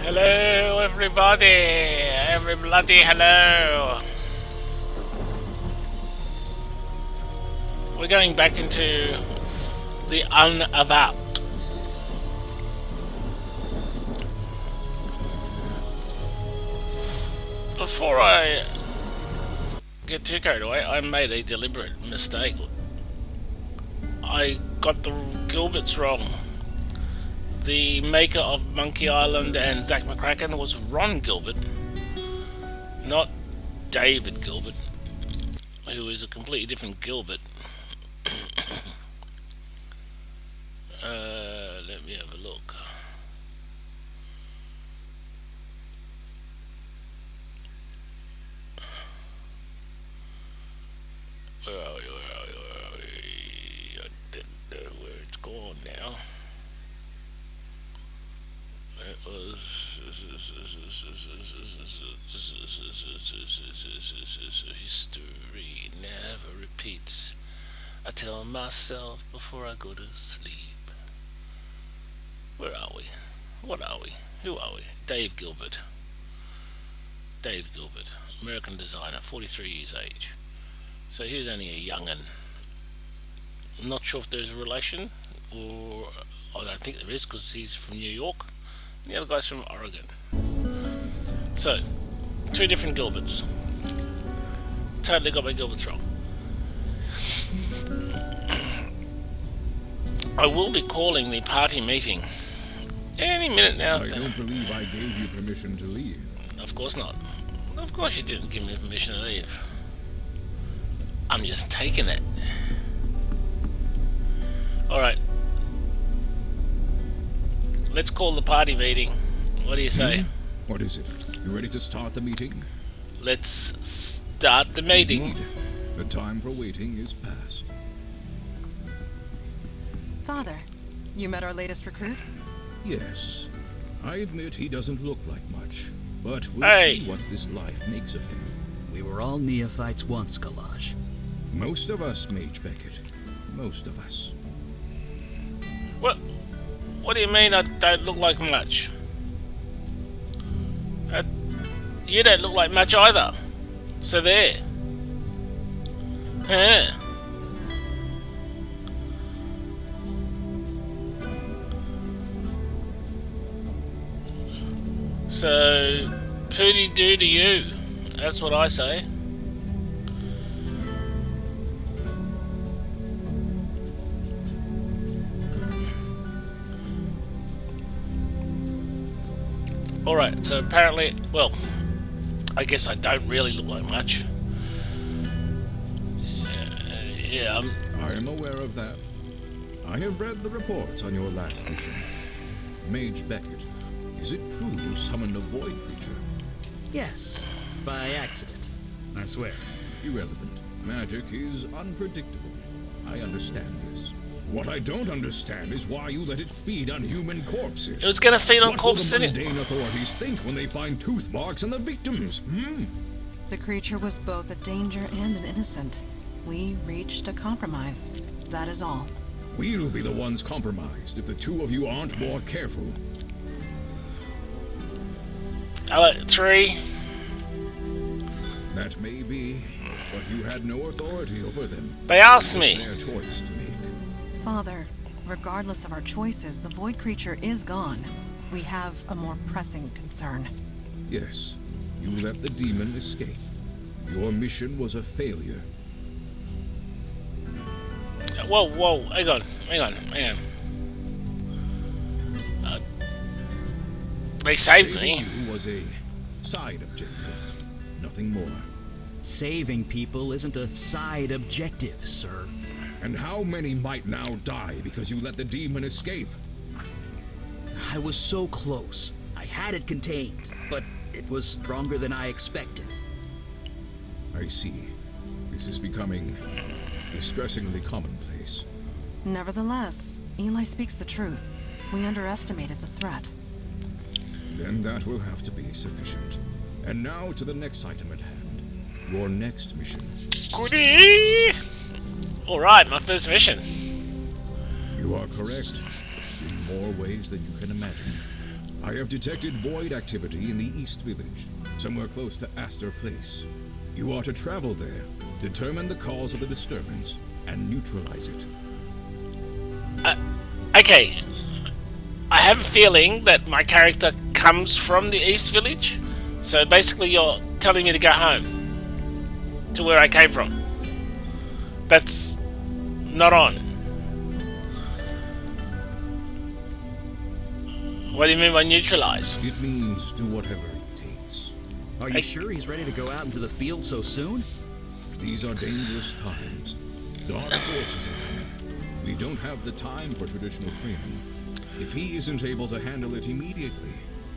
Hello, everybody! Every bloody hello! We're going back into the Unavowed. Before I get too carried away, I made a deliberate mistake. I got the Gilberts wrong. The maker of Monkey Island and Zack McCracken was Ron Gilbert, not David Gilbert, who is a completely different Gilbert. Let me have a look. Where are we? I didn't know where it's gone now. It was history never repeats. I tell myself before I go to sleep. Where are we? What are we? Who are we? Dave Gilbert. Dave Gilbert, American designer, 43 years age. So he was only a young'un. I'm not sure if there's a relation, or I don't think there is because he's from New York. And the other guy's from Oregon. So, two different Gilberts. Totally got my Gilberts wrong. I will be calling the party meeting any minute now. I don't believe I gave you permission to leave. Of course not. Of course you didn't give me permission to leave. I'm just taking it. Alright. Let's call the party meeting. What do you say? What is it? You ready to start the meeting? Let's start the meeting. Indeed. The time for waiting is past. Father, you met our latest recruit? Yes. I admit he doesn't look like much, but we'll Hey. see what this life makes of him. We were all neophytes once, Kalaj. Most of us, Mage Beckett. Most of us. What do you mean I don't look like much? You don't look like much either. So there. Yeah. So, pooty doo to you. That's what I say. Alright, so apparently, well, I guess I don't really look like much. Yeah, I am aware of that. I have read the reports on your last mission. Mage Beckett, is it true you summoned a void creature? Yes, by accident, I swear. Irrelevant. Magic is unpredictable. I understand this. What I don't understand is why you let it feed on human corpses. it was gonna feed on What will corpses the anyway. mundane authorities think when they find tooth marks on the victims? The creature was both a danger and an innocent. We reached a compromise. That is all. We'll be the ones compromised if the two of you aren't more careful. 3. That may be, but you had no authority over them. They asked me. It's their choice to make. Father, regardless of our choices, the void creature is gone. We have a more pressing concern. Yes, you let the demon escape. Your mission was a failure. Whoa, hang on. They saved me. Saving you was a side objective, nothing more. Saving people isn't a side objective, sir. And how many might now die because you let the demon escape? I was so close. I had it contained, but it was stronger than I expected. I see. This is becoming distressingly commonplace. Nevertheless, Eli speaks the truth. We underestimated the threat. Then that will have to be sufficient. And now to the next item at hand. Your next mission. Goody! Alright, my first mission. You are correct. In more ways than you can imagine. I have detected void activity in the East Village, somewhere close to Astor Place. You are to travel there, determine the cause of the disturbance, and neutralize it. Okay. I have a feeling that my character comes from the East Village. So basically you're telling me to go home. To where I came from. That's not on. What do you mean by neutralize? It means do whatever it takes. Are you sure he's ready to go out into the field so soon? These are dangerous times. Dark forces are there. We don't have the time for traditional training. If he isn't able to handle it immediately,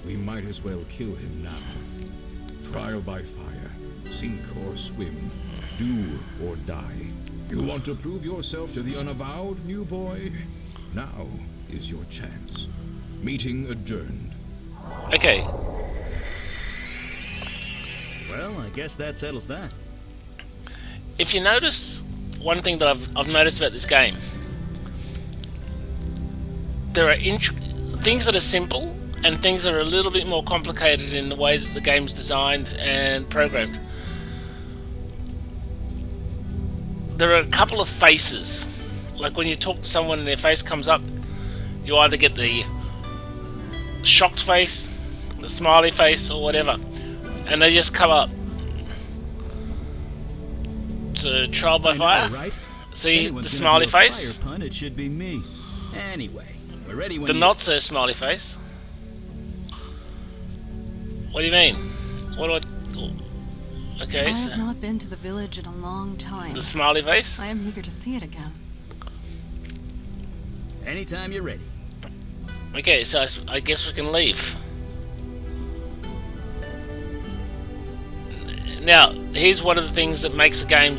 we might as well kill him now. Trial by fire, sink or swim, do or die. You want to prove yourself to the Unavowed, new boy? Now is your chance. Meeting adjourned. Okay. Well, I guess that settles that. If you notice, one thing that I've noticed about this game, there are things that are simple and things that are a little bit more complicated in the way that the game's designed and programmed. There are a couple of faces. Like when you talk to someone and their face comes up, you either get the shocked face, the smiley face, or whatever, and they just come up. To trial by fire. Right? See Anyone's the gonna smiley do a face? fire pun, it should be me. Anyway, we're ready when The not so smiley face. What do you mean? What do I... Okay, I so have not been to the village in a long time. the smiley face? I am eager to see it again. Anytime you're ready. Okay, so I guess we can leave. Now, here's one of the things that makes the game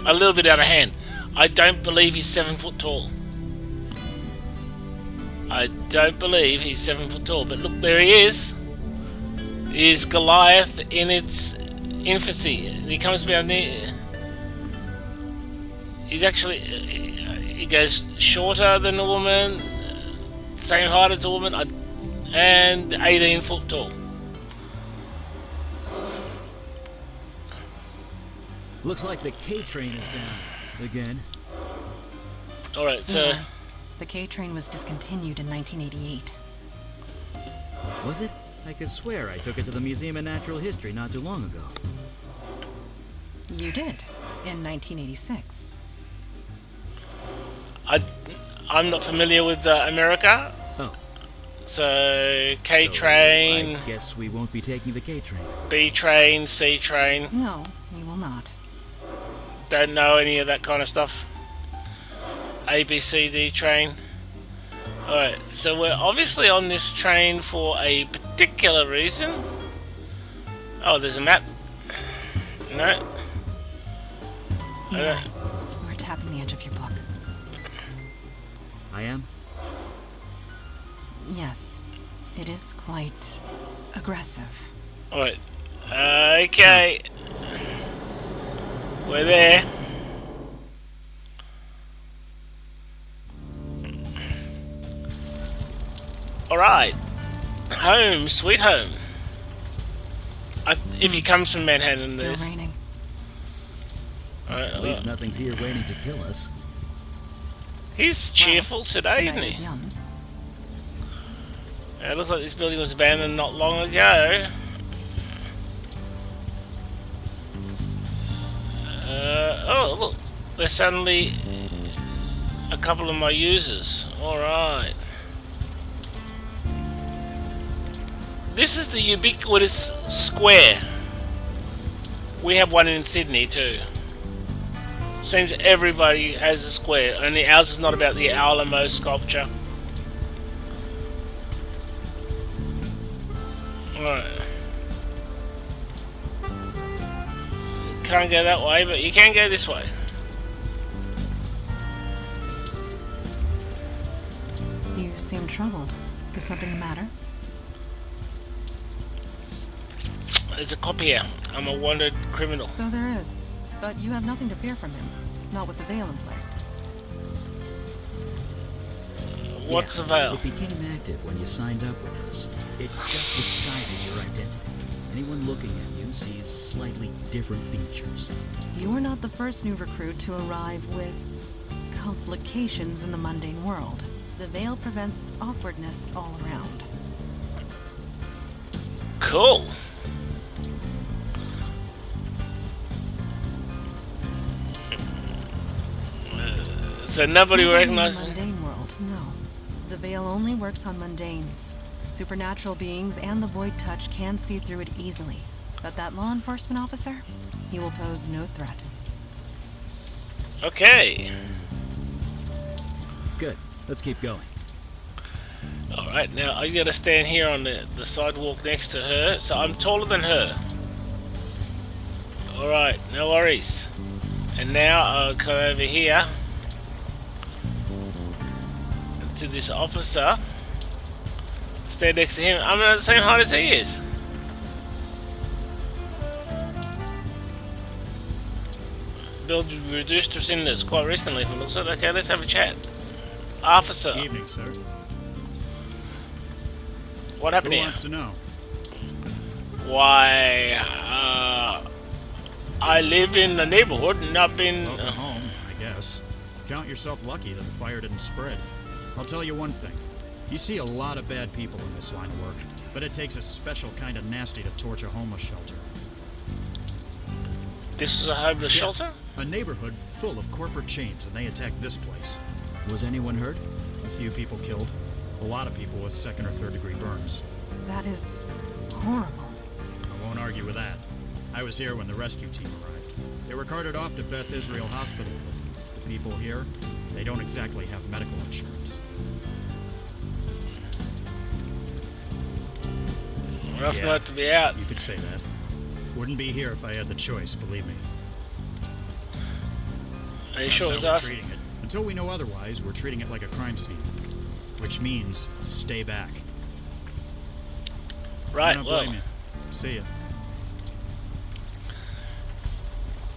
a little bit out of hand. I don't believe he's 7 foot tall. I don't believe he's 7 foot tall. But look, there he is. He's Goliath in its infancy. He comes down there. He's actually... He goes shorter than a woman, same height as a woman, and 18 foot tall. Looks like the K train is down again. Alright, so... Yeah. The K train was discontinued in 1988. Was it? I could swear I took it to the Museum of Natural History not too long ago. You did, in 1986. I'm not familiar with America, Oh, so K train, I guess we won't be taking the K train. B train, C train. No, we will not. Don't know any of that kind of stuff. A, B, C, D train. Alright, so we're obviously on this train for a particular reason. Oh, there's a map. No. Yeah, we're tapping the edge of your book. I am? Yes, it is quite aggressive. Alright. Okay. We're there. Alright. Home, sweet home. If he comes from Manhattan, Still there's... raining. Alright, At least nothing's here waiting to kill us. he's cheerful today, Night isn't is he? young. It looks like this building was abandoned not long ago. Oh, look. There's suddenly a couple of my users. Alright. This is the ubiquitous square. We have one in Sydney too. Seems everybody has a square, only ours is not about the Alamo sculpture. Alright. Can't go that way, but you can go this way. You seem troubled. Is something the matter? There's a cop here. I'm a wanted criminal. So there is. But you have nothing to fear from him. Not with the veil in place. What's the veil? It became active when you signed up with us. It just disguises your identity. Anyone looking at you sees slightly different features. You're not the first new recruit to arrive with complications in the mundane world. The veil prevents awkwardness all around. Cool. So nobody Not in the recognized me? mundane world, no. The veil only works on mundanes. Supernatural beings and the void touch can see through it easily. But that law enforcement officer, he will pose no threat. Okay. Good. Let's keep going. Alright, now I gotta stand here on the sidewalk next to her, so I'm taller than her. Alright, no worries. And now I'll come over here to this officer. Stand next to him. I'm at the same height as he is. Build reduced to cinders quite recently from the looks of it. Okay, let's have a chat. Officer, Evening, sir. what happened Who here? wants to know? Why, I live in the neighborhood and I've been... Welcome home, I guess. Count yourself lucky that the fire didn't spread. I'll tell you one thing. You see a lot of bad people in this line of work, but it takes a special kind of nasty to torch a homeless shelter. This is a homeless shelter? A neighborhood full of corporate chains, and they attacked this place. Was anyone hurt? A few people killed. A lot of people with second or third degree burns. That is horrible. I won't argue with that. I was here when the rescue team arrived. They were carted off to Beth Israel Hospital. The people here, they don't exactly have medical insurance. Rough Yeah. night to be out. You could say that. Wouldn't be here if I had the choice, believe me. Are you That's sure how it's we're us? treating it. Until we know otherwise, we're treating it like a crime scene. Which means, stay back. I Right, don't well, blame you. See ya.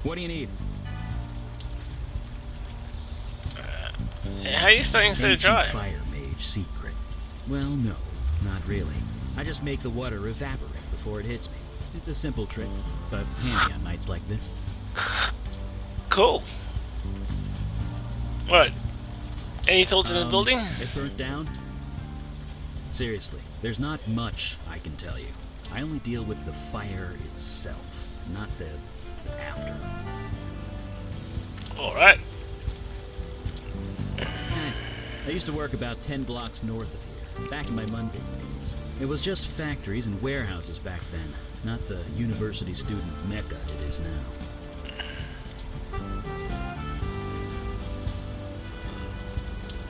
What do you need? how are you staying so Ancient dry? fire mage secret. Well, no, not really. I just make the water evaporate before it hits me. It's a simple trick, but handy on nights like this. Cool. Right. Any thoughts on the building? It burnt down? Seriously, there's not much I can tell you. I only deal with the fire itself, not the after. Alright. I used to work about 10 blocks north of here, back in my mundane days. It was just factories and warehouses back then, not the university student mecca it is now.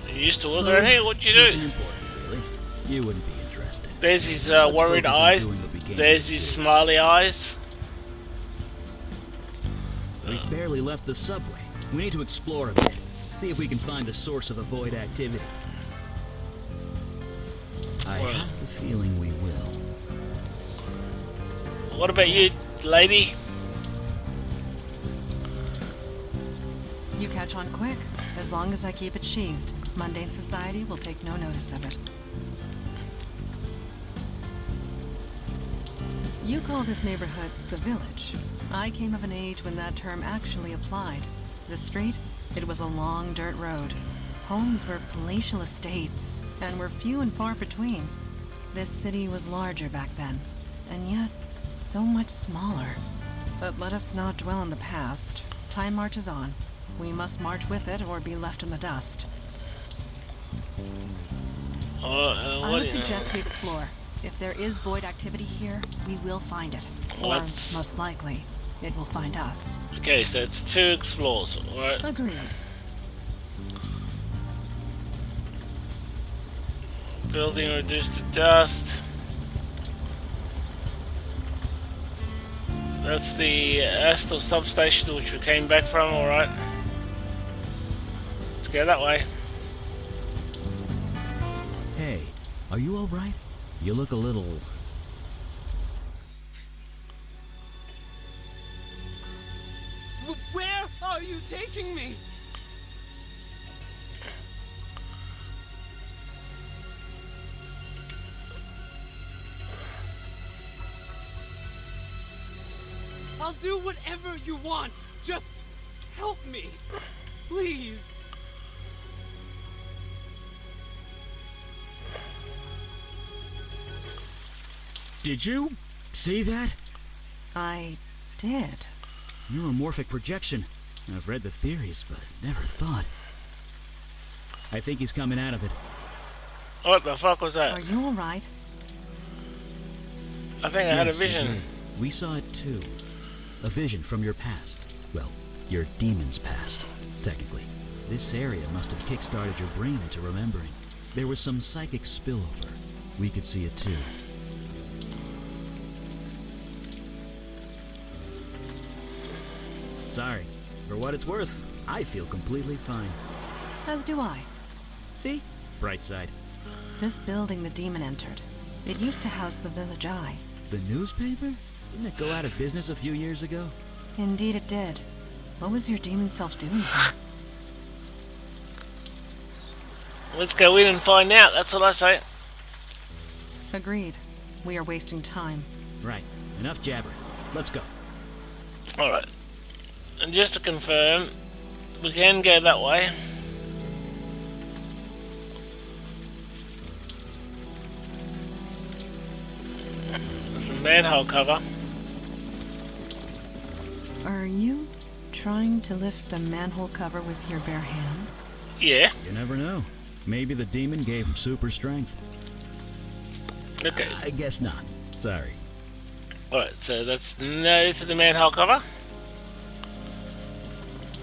You used to work around here, what'd you do? Nothing important, really. You wouldn't be interested. There's his Let's worried focus on eyes. doing what we can. There's his smiley eyes. We've barely left the subway. We need to explore a bit. See if we can find the source of the void activity. I Well. have the feeling we will. What about you, lady? You catch on quick, as long as I keep it sheathed. Mundane society will take no notice of it. You call this neighborhood the village. I came of an age when that term actually applied. The street, it was a long dirt road. Homes were palatial estates, and were few and far between. This city was larger back then, and yet so much smaller. But let us not dwell on the past. Time marches on. We must march with it or be left in the dust. I What would do you suggest we explore. If there is void activity here, we will find it. Well, Or, that's- most likely, it will find us. Okay, so it's 2 explores, alright? Agreed. Building reduced to dust. That's the Astor substation which we came back from, alright? Let's go that way. Hey, are you alright? You look a little... Where are you taking me? I'll do whatever you want. Just help me. Please. Did you see that? I did. Neuromorphic projection. I've read the theories, but never thought. I think he's coming out of it. What the fuck was Are that? you alright? I think I had a Yes, vision. I did. We saw it too. A vision from your past. Well, your demon's past, technically. This area must have kick-started your brain into remembering. There was some psychic spillover. We could see it too. Sorry. For what it's worth, I feel completely fine. As do I. See? Bright side. This building the demon entered. It used to house the Village Eye. The newspaper? Didn't it go out of business a few years ago? Indeed it did. What was your demon self doing here? Let's go in and find out. That's what I say. Agreed. We are wasting time. Right. Enough jabbering. Let's go. Alright. And just to confirm, we can go that way. There's a manhole cover. Are you trying to lift a manhole cover with your bare hands? Yeah. You never know. Maybe the demon gave him super strength. Okay. I guess not. Sorry. Alright, so that's no to the manhole cover.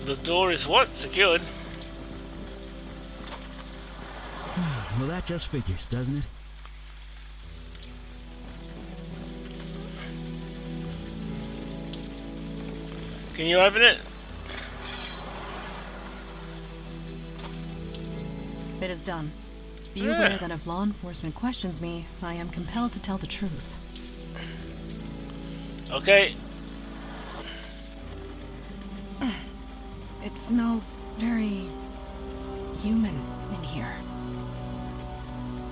The door is what? Secured. Well, that just figures, doesn't it? Can you open it? It is done. Be aware that if law enforcement questions me, I am compelled to tell the truth. Okay. It smells very human in here.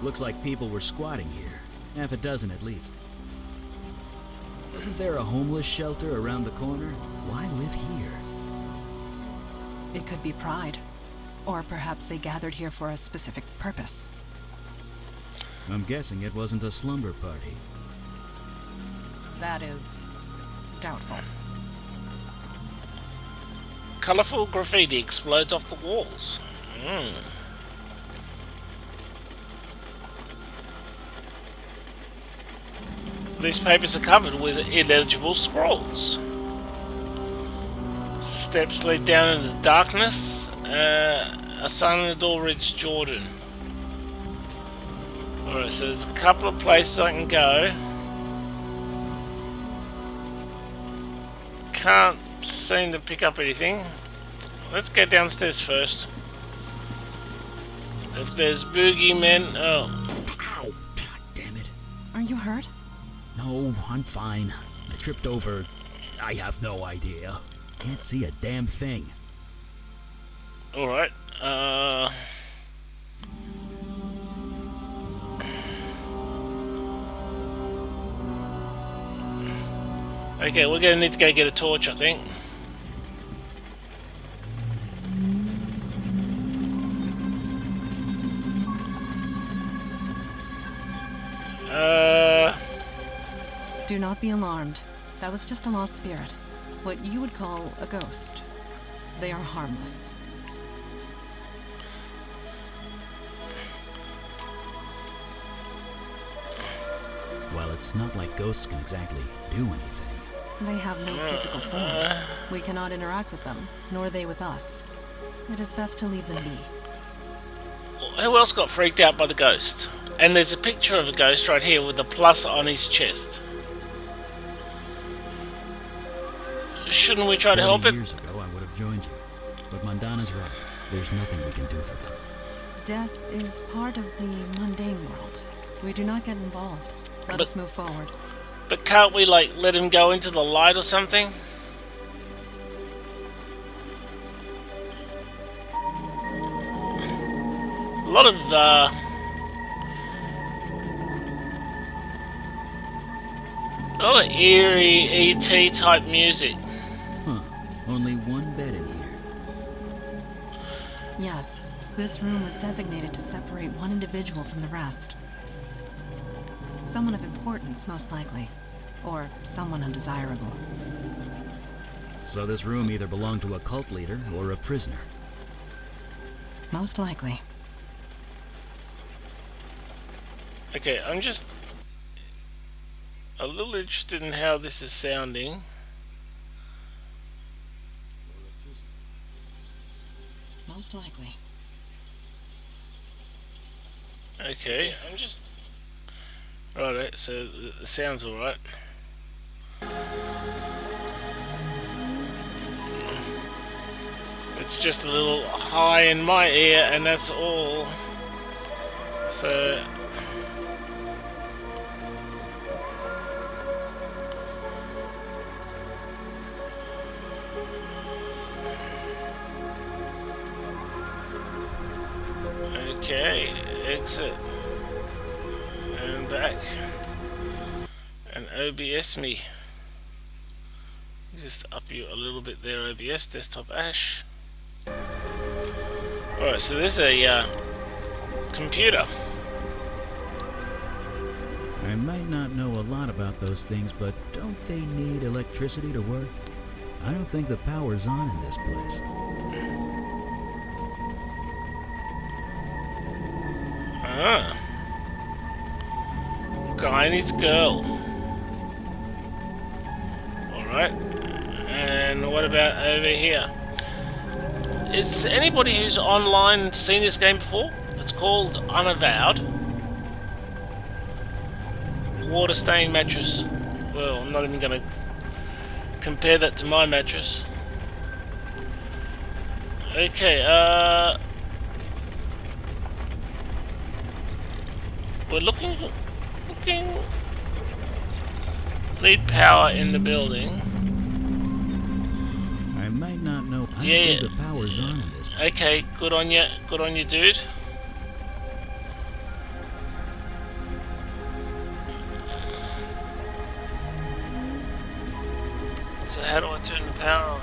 Looks like people were squatting here. Half a dozen at least. Isn't there a homeless shelter around the corner? Why live here? It could be pride. Or perhaps they gathered here for a specific purpose. I'm guessing it wasn't a slumber party. That is doubtful. Colourful graffiti explodes off the walls. These papers are covered with illegible scrolls. Steps lead down into the darkness. A sign on the door reads Jordan. Alright, so there's a couple of places I can go. Can't seem to pick up anything. Let's go downstairs first. If there's boogeymen... Oh. Ow! God damn it. Are you hurt? No, I'm fine. I tripped over... I have no idea. Can't see a damn thing. Alright. Okay, we're gonna need to go get a torch, I think. Do not be alarmed. That was just a lost spirit. What you would call a ghost. They are harmless. Well, it's not like ghosts can exactly do anything. They have no physical form. We cannot interact with them, nor they with us. It is best to leave them be. Who else got freaked out by the ghost? And there's a picture of a ghost right here with the plus on his chest. Shouldn't we try to help 40 it? years ago, I would have joined you. But Mondana's right. There's nothing we can do for them. Death is part of the mundane world. We do not get involved. Let us move forward. But can't we, like, let him go into the light or something? A lot of, A lot of eerie ET type music. Huh. Only one bed in here. Yes, this room was designated to separate one individual from the rest. Someone of importance, most likely. Or someone undesirable. So this room either belonged to a cult leader or a prisoner. Most likely. Okay, I'm just a little interested in how this is sounding. Most likely. Okay, I'm just... Righto, so the sound's alright. It's just a little high in my ear, and that's all. So... Okay, exit. And back. And OBS me. Just up you a little bit there, OBS, desktop Ash. Alright, so this is a computer. I might not know a lot about those things, but don't they need electricity to work? I don't think the power's on in this place. Ah. Guy needs girl. Alright. And what about over here? Is anybody who's online seen this game before? It's called Unavowed. Water stain mattress. Well, I'm not even going to compare that to my mattress. Okay, we're looking... Need power in the building. I might not know. I Yeah. don't think the power's on in this. Okay, good on you, dude. So how do I turn the power on?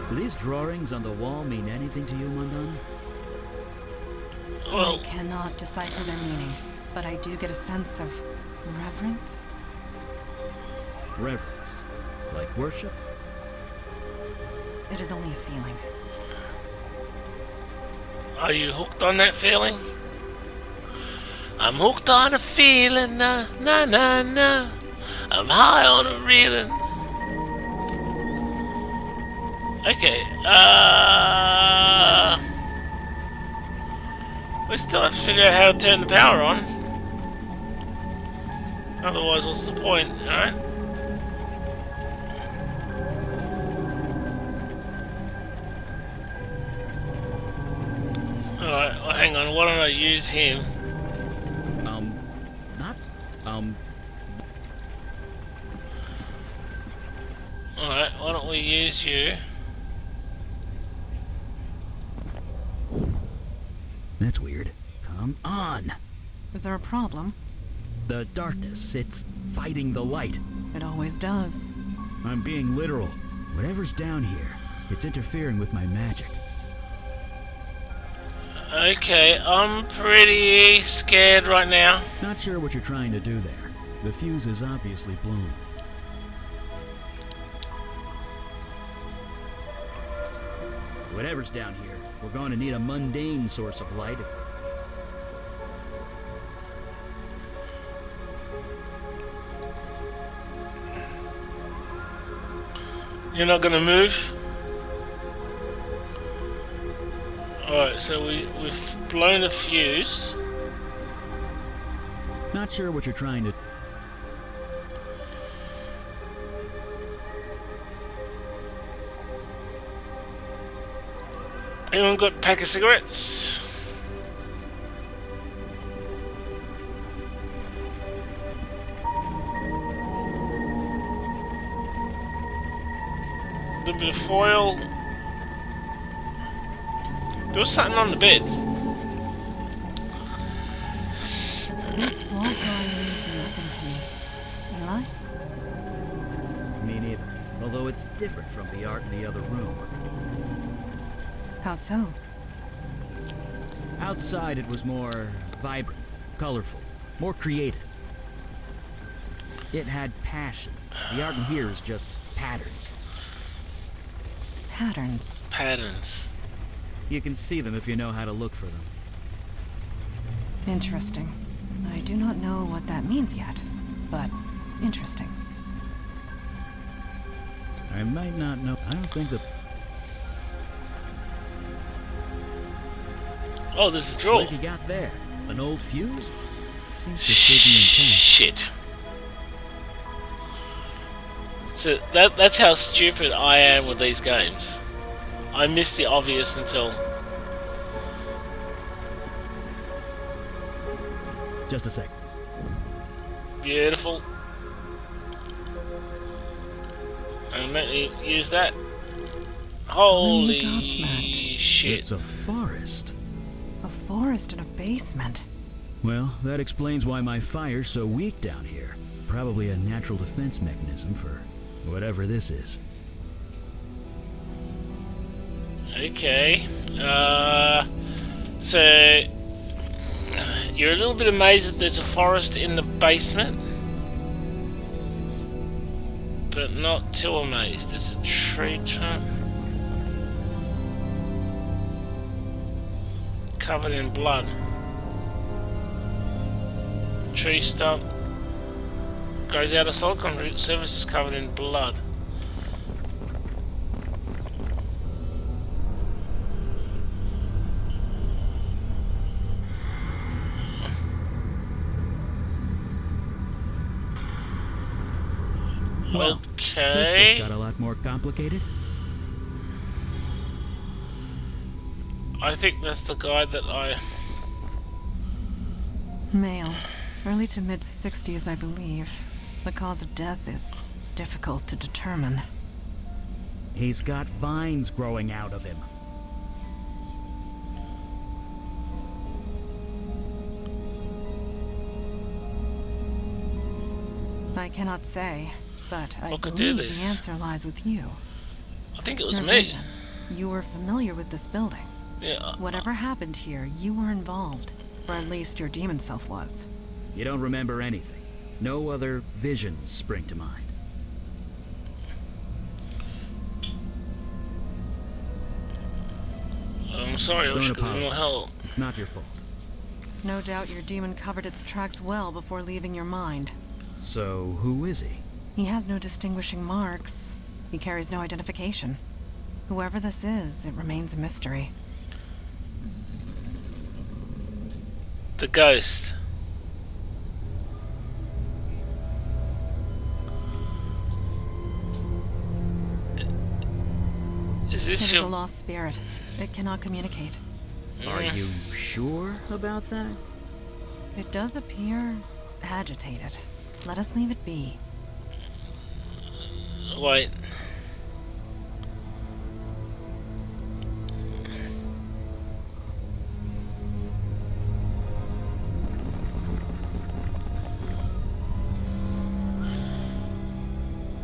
Do these drawings on the wall mean anything to you, Mundan? Well, I cannot decipher their meaning, but I do get a sense of reverence. Reverence. Like worship? It is only a feeling. are you hooked on that feeling? I'm hooked on a feeling, na na na na. I'm high on a reeling. Okay, we still have to figure out how to turn the power on. Otherwise, what's the point, alright? Alright, well, hang on, why don't I use him? Alright, why don't we use you? That's weird. Come on! Is there a problem? The darkness, it's fighting the light. It always does. I'm being literal. Whatever's down here, it's interfering with my magic. Okay, I'm pretty scared right now. Not sure what you're trying to do there. The fuse is obviously blown. Whatever's down here, we're going to need a mundane source of light. You're not gonna move? Alright, so we've blown the fuse. Not sure what you're trying to... Anyone got a pack of cigarettes? little bit of foil. There was something on the bed. This wall drawing means nothing to me. Eli? Me neither. Although it's different from the art in the other room. How so? Outside it was more vibrant, colorful, more creative. It had passion. The art in here is just patterns. Patterns. Patterns. You can see them if you know how to look for them. Interesting. I do not know what that means yet, but interesting. I might not know. I don't think the... Oh, there's a drawer. What have you got there? An old fuse? Seems to still be intact. Shit. So that's how stupid I am with these games. I miss the obvious until... Just a sec. Beautiful. And let me use that. Holy gobsmacked. shit. It's a forest. A forest in a basement. Well, that explains why my fire's so weak down here. Probably a natural defense mechanism for whatever this is. Okay. So you're a little bit amazed that there's a forest in the basement, but not too amazed. There's a tree trunk covered in blood. Tree stump grows out of solid concrete. Surface is covered in blood. Well, Okay. this just got a lot more complicated. I think that's the guy that I... Male. Early to mid-60s, I believe. The cause of death is difficult to determine. He's got vines growing out of him. I cannot say, but I What could do believe this? the answer lies with you. I think it was Your me. vision. You were familiar with this building. Yeah. Whatever happened here, you were involved. Or at least your demon self was. You don't remember anything. No other visions spring to mind. I'm sorry, I Don't was giving you apologize. hell. It's not your fault. No doubt your demon covered its tracks well before leaving your mind. So, who is he? He has no distinguishing marks. He carries no identification. Whoever this is, it remains a mystery. The ghost. Is It this is a your... lost spirit. It cannot communicate. Are you sure about that? It does appear agitated. Let us leave it be. Wait.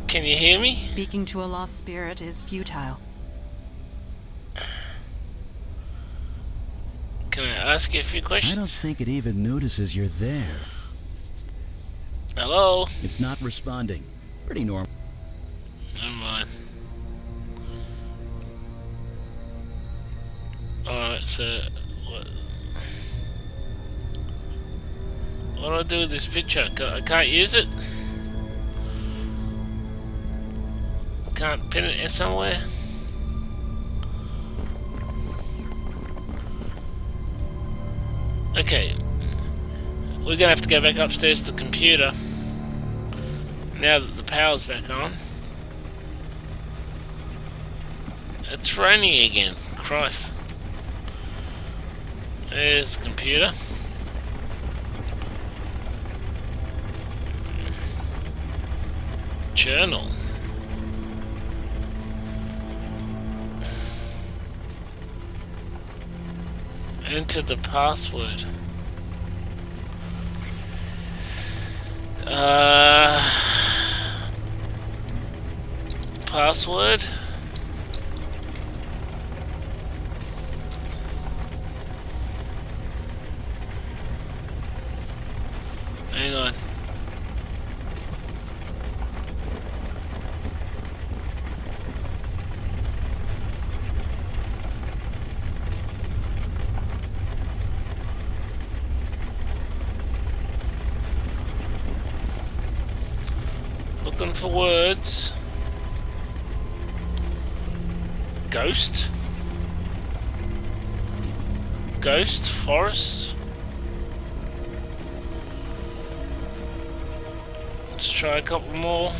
Can you hear me? Speaking to a lost spirit is futile. Can I ask you a few questions? I don't think it even notices you're there. Hello? It's not responding. Pretty normal. Never mind. Alright, so... What do I do with this picture? I can't use it? Can't pin it in somewhere? Okay. We're gonna have to go back upstairs to the computer. Now that the power's back on. It's raining again. Christ. There's the computer. Enter the password. Password. Hang on. Looking for words. Ghost. Ghost, forest. Let's try a couple more.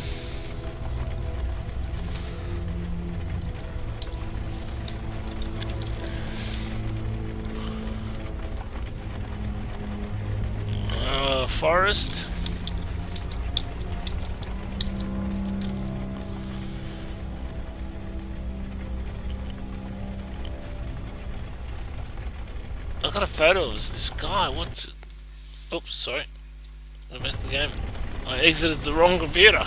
Forest. I got a photo of this guy. What's it? Oops, sorry. Go back to the game. I exited the wrong computer.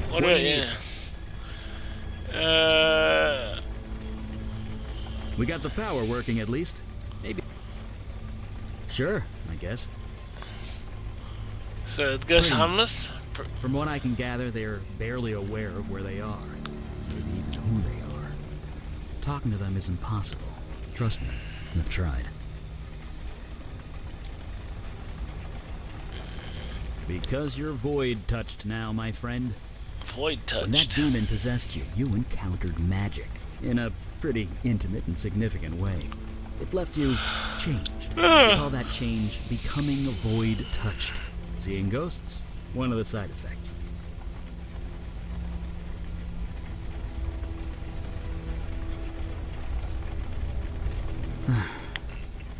What about you? We got the power working at least. Maybe. Sure, I guess. So it goes harmless? From what I can gather, they're barely aware of where they are. Maybe even who they are. Talking to them is impossible. Trust me, I've tried. Because you're void touched now, my friend. Void touched. When that demon possessed you, you encountered magic. In a pretty intimate and significant way. It left you changed. We call that change becoming void touched. Seeing ghosts? One of the side effects.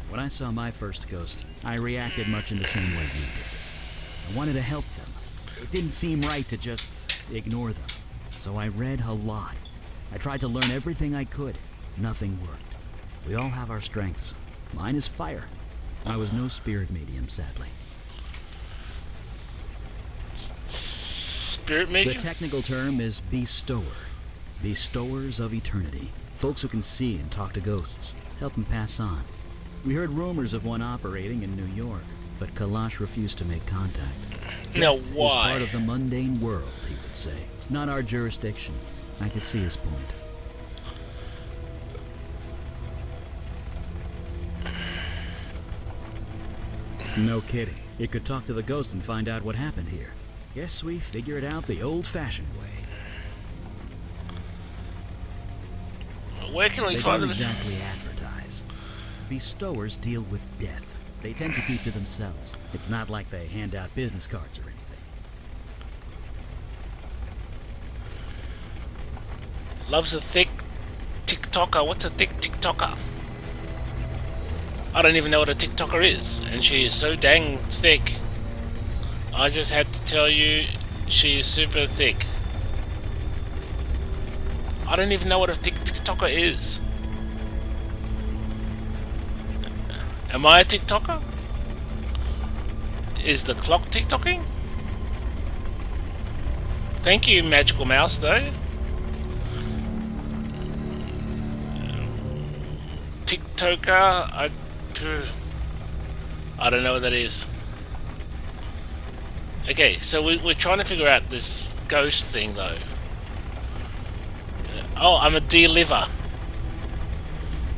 When I saw my first ghost, I reacted much in the same way you did. I wanted to help them. It didn't seem right to just ignore them. So I read a lot. I tried to learn everything I could. Nothing worked. We all have our strengths. Mine is fire. I was no spirit medium, sadly. Spirit medium? The technical term is bestower. Bestowers of eternity. Folks who can see and talk to ghosts. Help them pass on. We heard rumors of one operating in New York, but Kalash refused to make contact. Now Death why? is part of the mundane world, he would say. Not our jurisdiction. I could see his point. No kidding. It could talk to the ghost and find out what happened here. Guess we figured out the old-fashioned way. Where can we They find don't them? exactly advertise. Bestowers deal with death. They tend to keep to themselves. It's not like they hand out business cards or anything. Loves a thick TikToker. What's a thick TikToker? I don't even know what a TikToker is, and she is so dang thick. I just had to tell you, she is super thick. I don't even know what a thick TikToker is. Am I a TikToker? Is the clock TikToking? Thank you, Magical Mouse, though. TikToker, I don't know what that is. Okay, so we're trying to figure out this ghost thing, though. Oh, I'm a D-liver.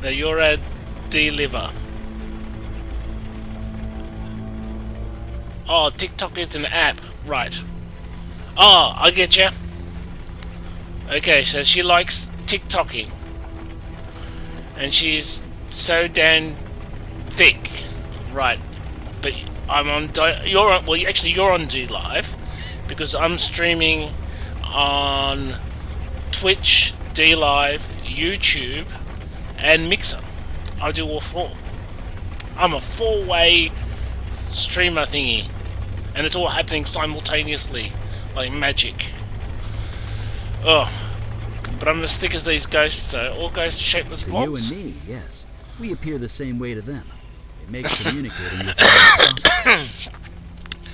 Now you're a D-liver. Oh, TikTok is an app, right? Oh, I get you. Okay, so she likes TikToking, and she's so damn thick, right? But I'm on. You're on. Well, actually, you're on D Live because I'm streaming on Twitch, D Live, YouTube, and Mixer. I do all four. I'm a four-way streamer thingy, and it's all happening simultaneously, like magic. Oh, but I'm as thick as these ghosts, so all ghosts shapeless To blobs. you and me, yes. We appear the same way to them. It makes communicating with them impossible.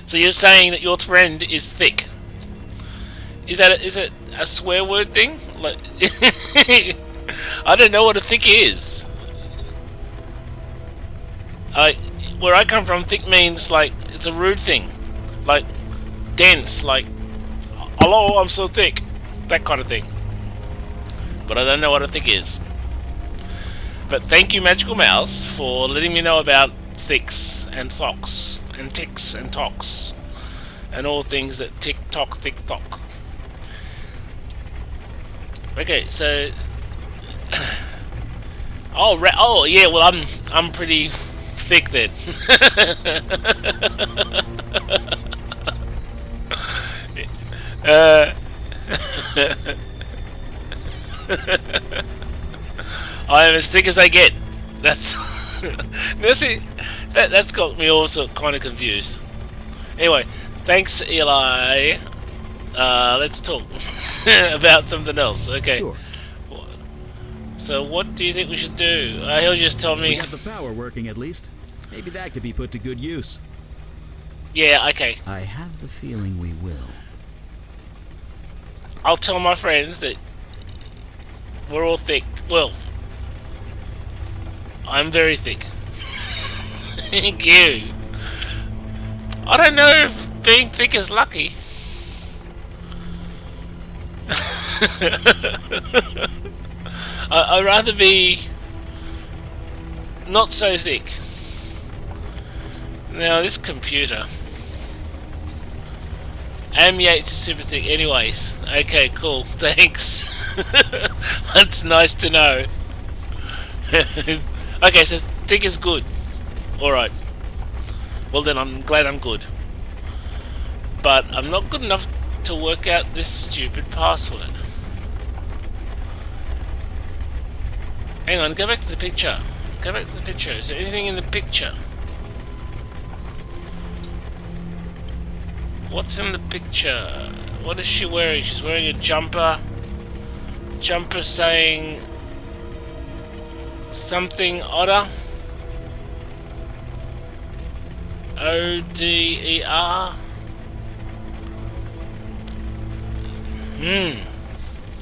So you're saying that your friend is thick? Is it a swear word thing? Like, I don't know what a thick is. Where I come from, thick means like it's a rude thing, like dense, like hello, I'm so thick, that kind of thing. But I don't know what a thick is. But thank you, Magical Mouse, for letting me know about thicks and thocks and ticks and tocks and all things that tick tock, thick tock. Okay, so oh yeah, well I'm pretty thick then. I am as thick as they get. That's see, that's got me also kind of confused. Anyway, thanks, Eli. Let's talk about something else. Okay. Sure. So what do you think we should do? He'll just tell We me. have the power working at least. Maybe that could be put to good use. Yeah, okay. I have the feeling we will. I'll tell my friends that we're all thick. Well, I'm very thick. Thank you. I don't know if being thick is lucky. I'd rather be not so thick. Now this computer. Am Yates is super thick. Anyways, okay, cool. Thanks. That's nice to know. Okay, so thick is good. Alright. Well then, I'm glad I'm good. But I'm not good enough to work out this stupid password. Hang on, go back to the picture. Go back to the picture. Is there anything in the picture? What's in the picture? What is she wearing? She's wearing a jumper. Jumper saying something otter. O-D-E-R.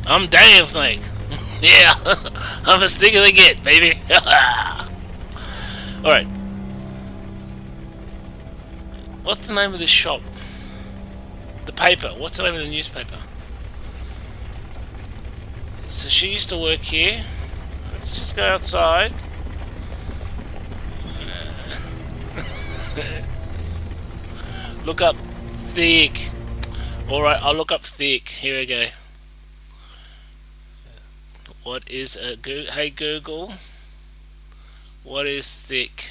I'm damn thick. Yeah, I'm as thick as they get, baby. Alright. What's the name of this shop? The paper. What's the name of the newspaper? So she used to work here. Let's just go outside. Look up thick. Alright, I'll look up thick. Here we go. What is a hey Google? What is thick?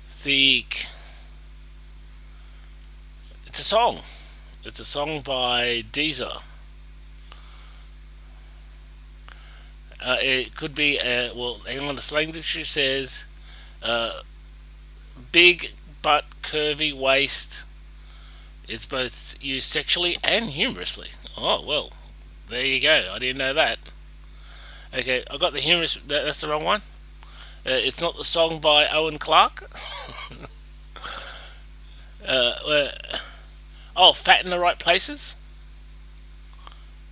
Thick. It's a song. It's a song by Deezer. It could be well, hang on. The slang dictionary says big butt, curvy waist. It's both used sexually and humorously. Oh, well, there you go. I didn't know that. Okay, I got the humorous. That's the wrong one. It's not the song by Owen Clark. Oh, fat in the right places.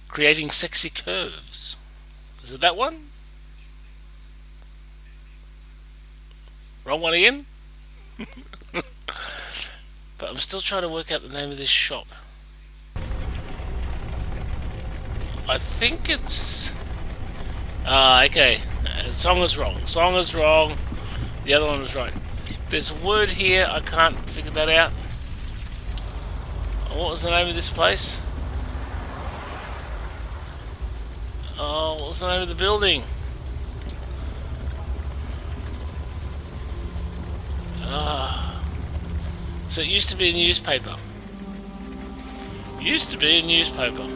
Creating sexy curves. Is it that one? Wrong one again? But I'm still trying to work out the name of this shop. I think it's... okay. Song is wrong. Song is wrong. The other one was right. There's a word here. I can't figure that out. What was the name of this place? Oh, what was the name of the building? So it used to be a newspaper. Used to be a newspaper.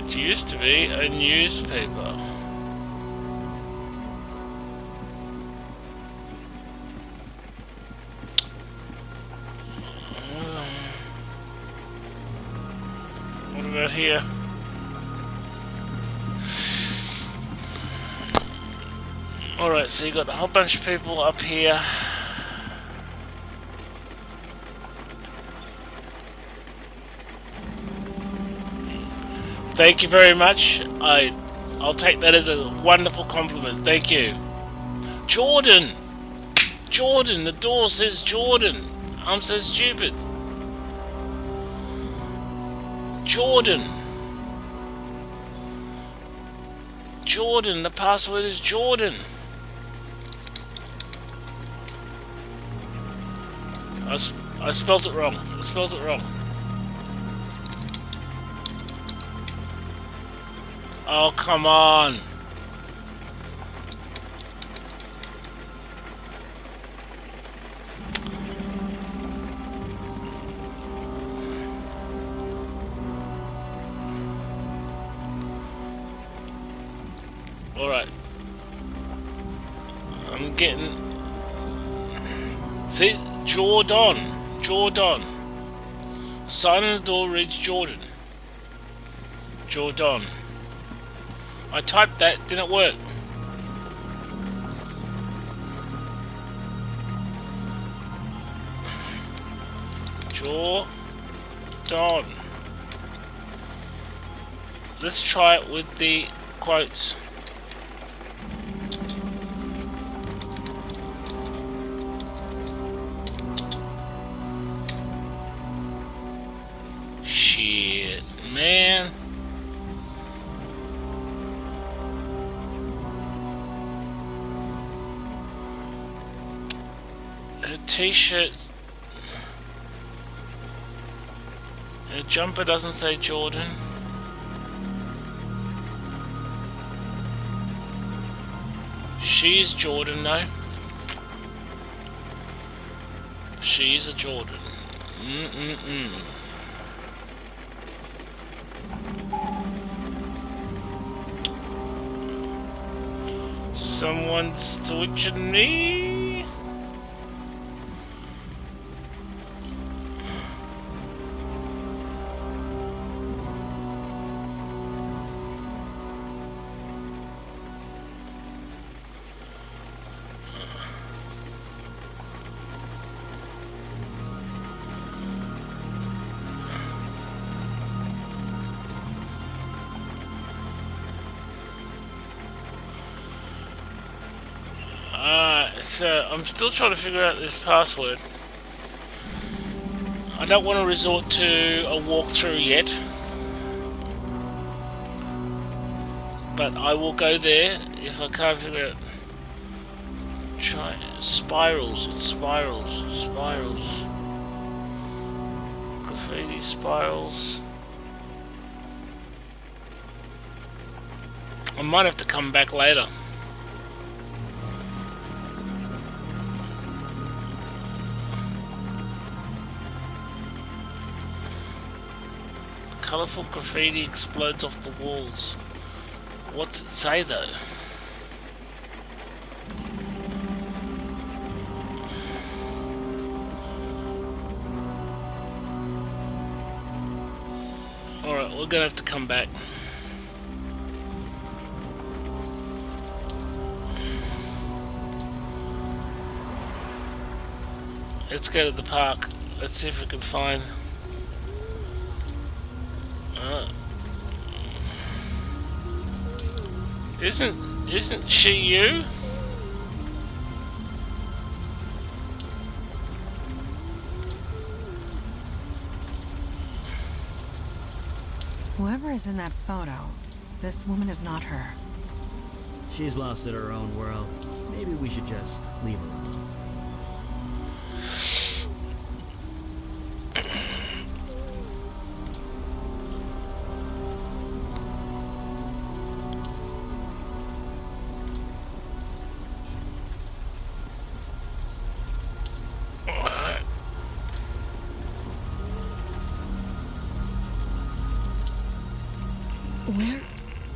It used to be a newspaper. What about here? Alright, so you got a whole bunch of people up here. Thank you very much. I'll take that as a wonderful compliment. Thank you. Jordan! Jordan! The door says Jordan. I'm so stupid. Jordan! Jordan! The password is Jordan. I spelled it wrong. I spelled it wrong. Oh, come on. Alright. I'm getting... See? Jordan. Jordan. Sign on the door reads Jordan. Jordan. I typed that, didn't work. Jordan. Let's try it with the quotes. Shit, man. Her t-shirt, her jumper doesn't say Jordan. She's Jordan though. She's a Jordan. Someone's switching me. So I'm still trying to figure out this password. I don't want to resort to a walkthrough yet, but I will go there if I can't figure out. Try spirals. It's spirals. It's spirals. Graffiti spirals. I might have to come back later. Colourful graffiti explodes off the walls. What's it say though? Alright, we're gonna have to come back. Let's go to the park. Let's see if we can find... Isn't she you? Whoever is in that photo, this woman is not her. She's lost in her own world. Maybe we should just leave her alone.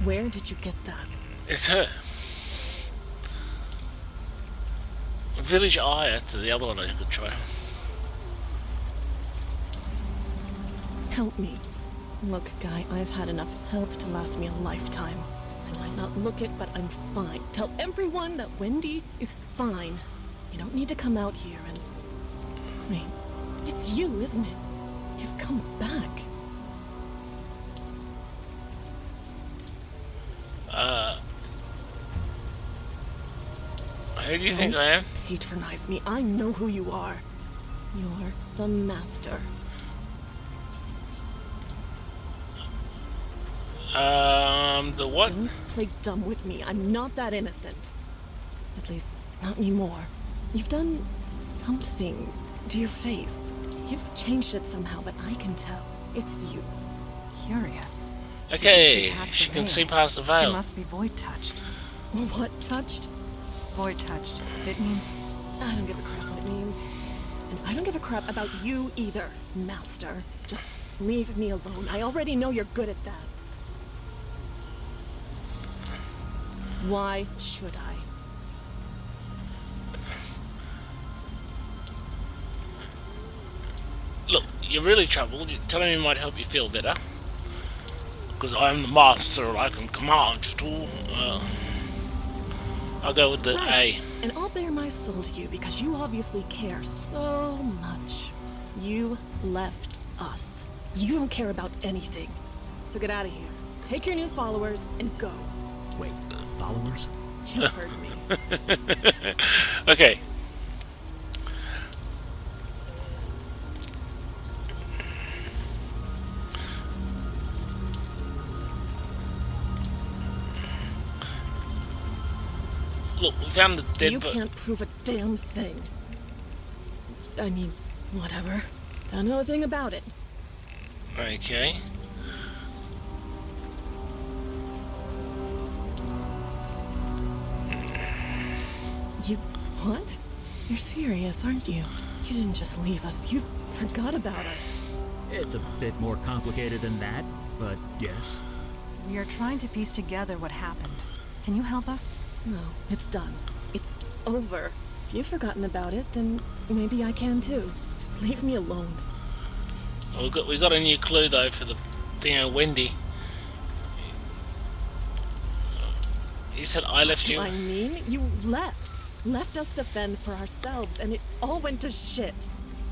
Where did you get that? It's her. Village Eye, that's the other one I could try. Help me. Look, Guy, I've had enough help to last me a lifetime. I might not look it, but I'm fine. Tell everyone that Wendy is fine. You don't need to come out here and... I mean, it's you, isn't it? You've come back. Who do you think I am? Patronize me. I know who you are. You're the master. The what? Don't play dumb with me. I'm not that innocent. At least, not anymore. You've done something to your face. You've changed it somehow, but I can tell. It's you. Curious. Okay, past she the can veil. see past the It veil. must be void touched. What touched? Void touched. It means I don't give a crap what it means. And I don't give a crap about you either, master. Just leave me alone. I already know you're good at that. Why should I? Look, you're really troubled. Telling me might help you feel better. Because I'm the master, I can command you to. I'll go with the Right. A. And I'll bare my soul to you because you obviously care so much. You left us. You don't care about anything. So get out of here. Take your new followers and go. Wait, followers? You heard me. Okay. Look, we found the dead You body. can't prove a damn thing. I mean, whatever. Don't know a thing about it. Okay. You... what? You're serious, aren't you? You didn't just leave us. You forgot about us. It's a bit more complicated than that, but yes. we are trying to piece together what happened. Can you help us? No, it's done. It's over. If you've forgotten about it, then maybe I can too. Just leave me alone. We got a new clue though for the thing of Wendy. You said I left you. I mean, you left. Left us to fend for ourselves, and it all went to shit.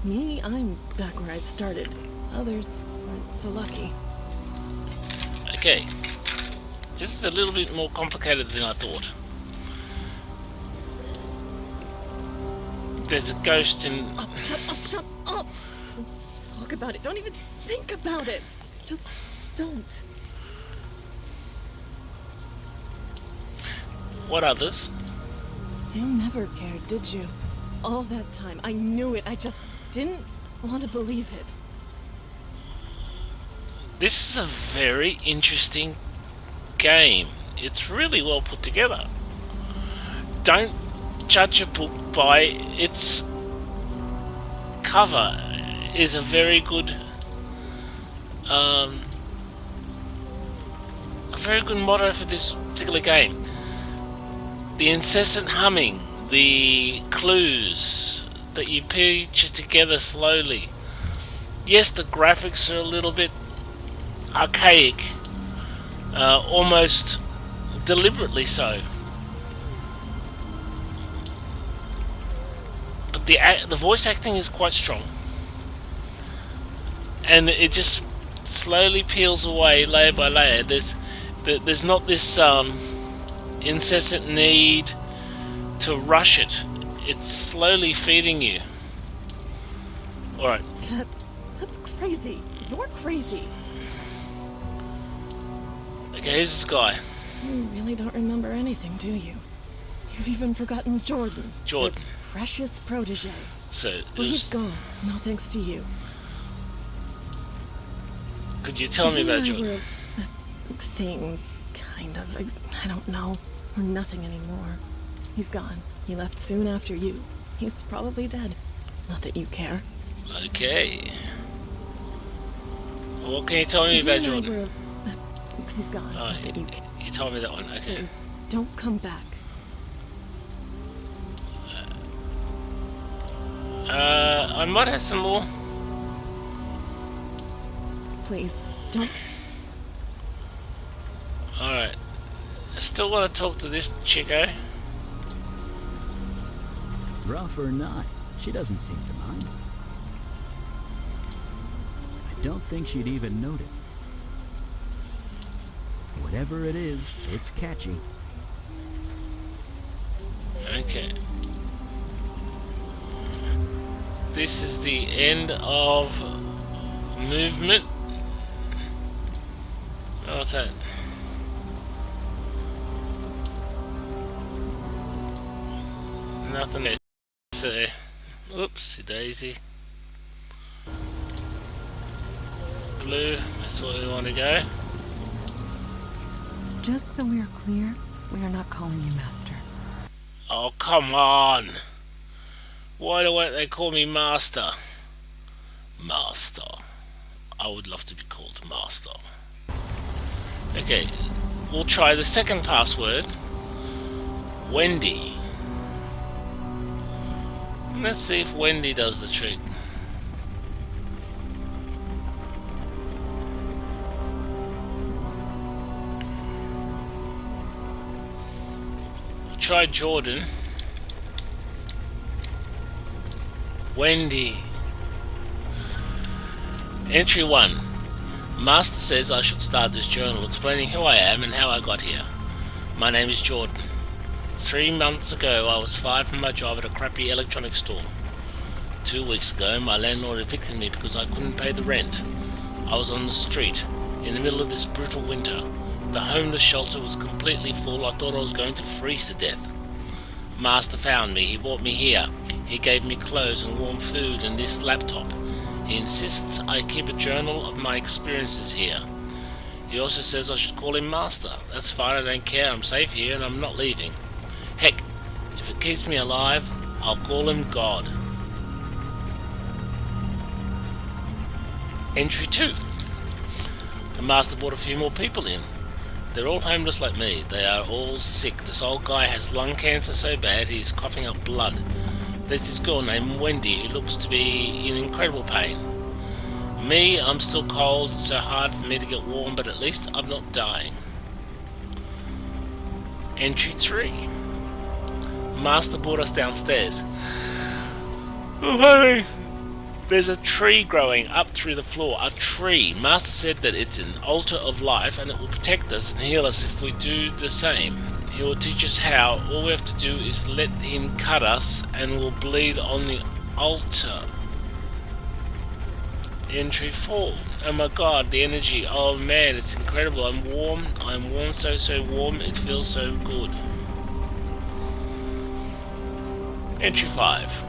Me, I'm back where I started. Others weren't so lucky. Okay. This is a little bit more complicated than I thought. There's a ghost in... Shut up! Don't talk about it. Don't even think about it. Just don't. What others? You never cared, did you? All that time. I knew it. I just didn't want to believe it. This is a very interesting game. It's really well put together. Don't judge a book by its cover. Is a very good motto for this particular game. The incessant humming, the clues that you picture together slowly. Yes, the graphics are a little bit archaic, almost deliberately so. But the voice acting is quite strong, and it just slowly peels away layer by layer. There's not this incessant need to rush it. It's slowly feeding you. Alright. That's crazy. You're crazy. Okay, who's this guy? You really don't remember anything, do you? You've even forgotten Jordan. Jordan. Your precious protege. So, Well, he's gone. No thanks to you. could you tell me about He and I Jordan? were a thing, kind of. I don't know. We're nothing anymore. He's gone. He left soon after you. He's probably dead. Not that you care. Okay. What can you tell me He about and I Jordan? were a He's gone. Oh, But you told me that one. Okay. please, don't come back. I might have some more. Please, don't. Alright. I still want to talk to this chico. Rough or not, she doesn't seem to mind. I don't think she'd even notice. Whatever it is, it's catchy. Okay. This is the end of movement. Oh, what's that? Nothing there. Oopsie daisy. Blue, that's where we want to go. Just so we are clear, we are not calling you Master. Oh, come on! Why don't they call me Master? Master. I would love to be called Master. Okay, we'll try the second password. Wendy. Let's see if Wendy does the trick. Try Jordan. Wendy. Entry 1. Master says I should start this journal explaining who I am and how I got here. My name is Jordan. 3 months ago I was fired from my job at a crappy electronics store. 2 weeks ago my landlord evicted me because I couldn't pay the rent. I was on the street in the middle of this brutal winter. The homeless shelter was completely full. I thought I was going to freeze to death. Master found me. He brought me here. He gave me clothes and warm food and this laptop. He insists I keep a journal of my experiences here. He also says I should call him Master. That's fine, I don't care. I'm safe here and I'm not leaving. Heck, if it keeps me alive, I'll call him God. Entry 2. The Master brought a few more people in. They're all homeless like me. They are all sick. This old guy has lung cancer so bad he's coughing up blood. There's this girl named Wendy who looks to be in incredible pain. Me, I'm still cold. It's so hard for me to get warm, but at least I'm not dying. Entry 3. Master brought us downstairs. Oh, honey. There's a tree growing up through the floor. A tree. Master said that it's an altar of life and it will protect us and heal us if we do the same. He will teach us how. All we have to do is let him cut us and we'll bleed on the altar. Entry 4. Oh my god, the energy. Oh man, it's incredible. I'm warm. I'm warm, so warm. It feels so good. Entry 5.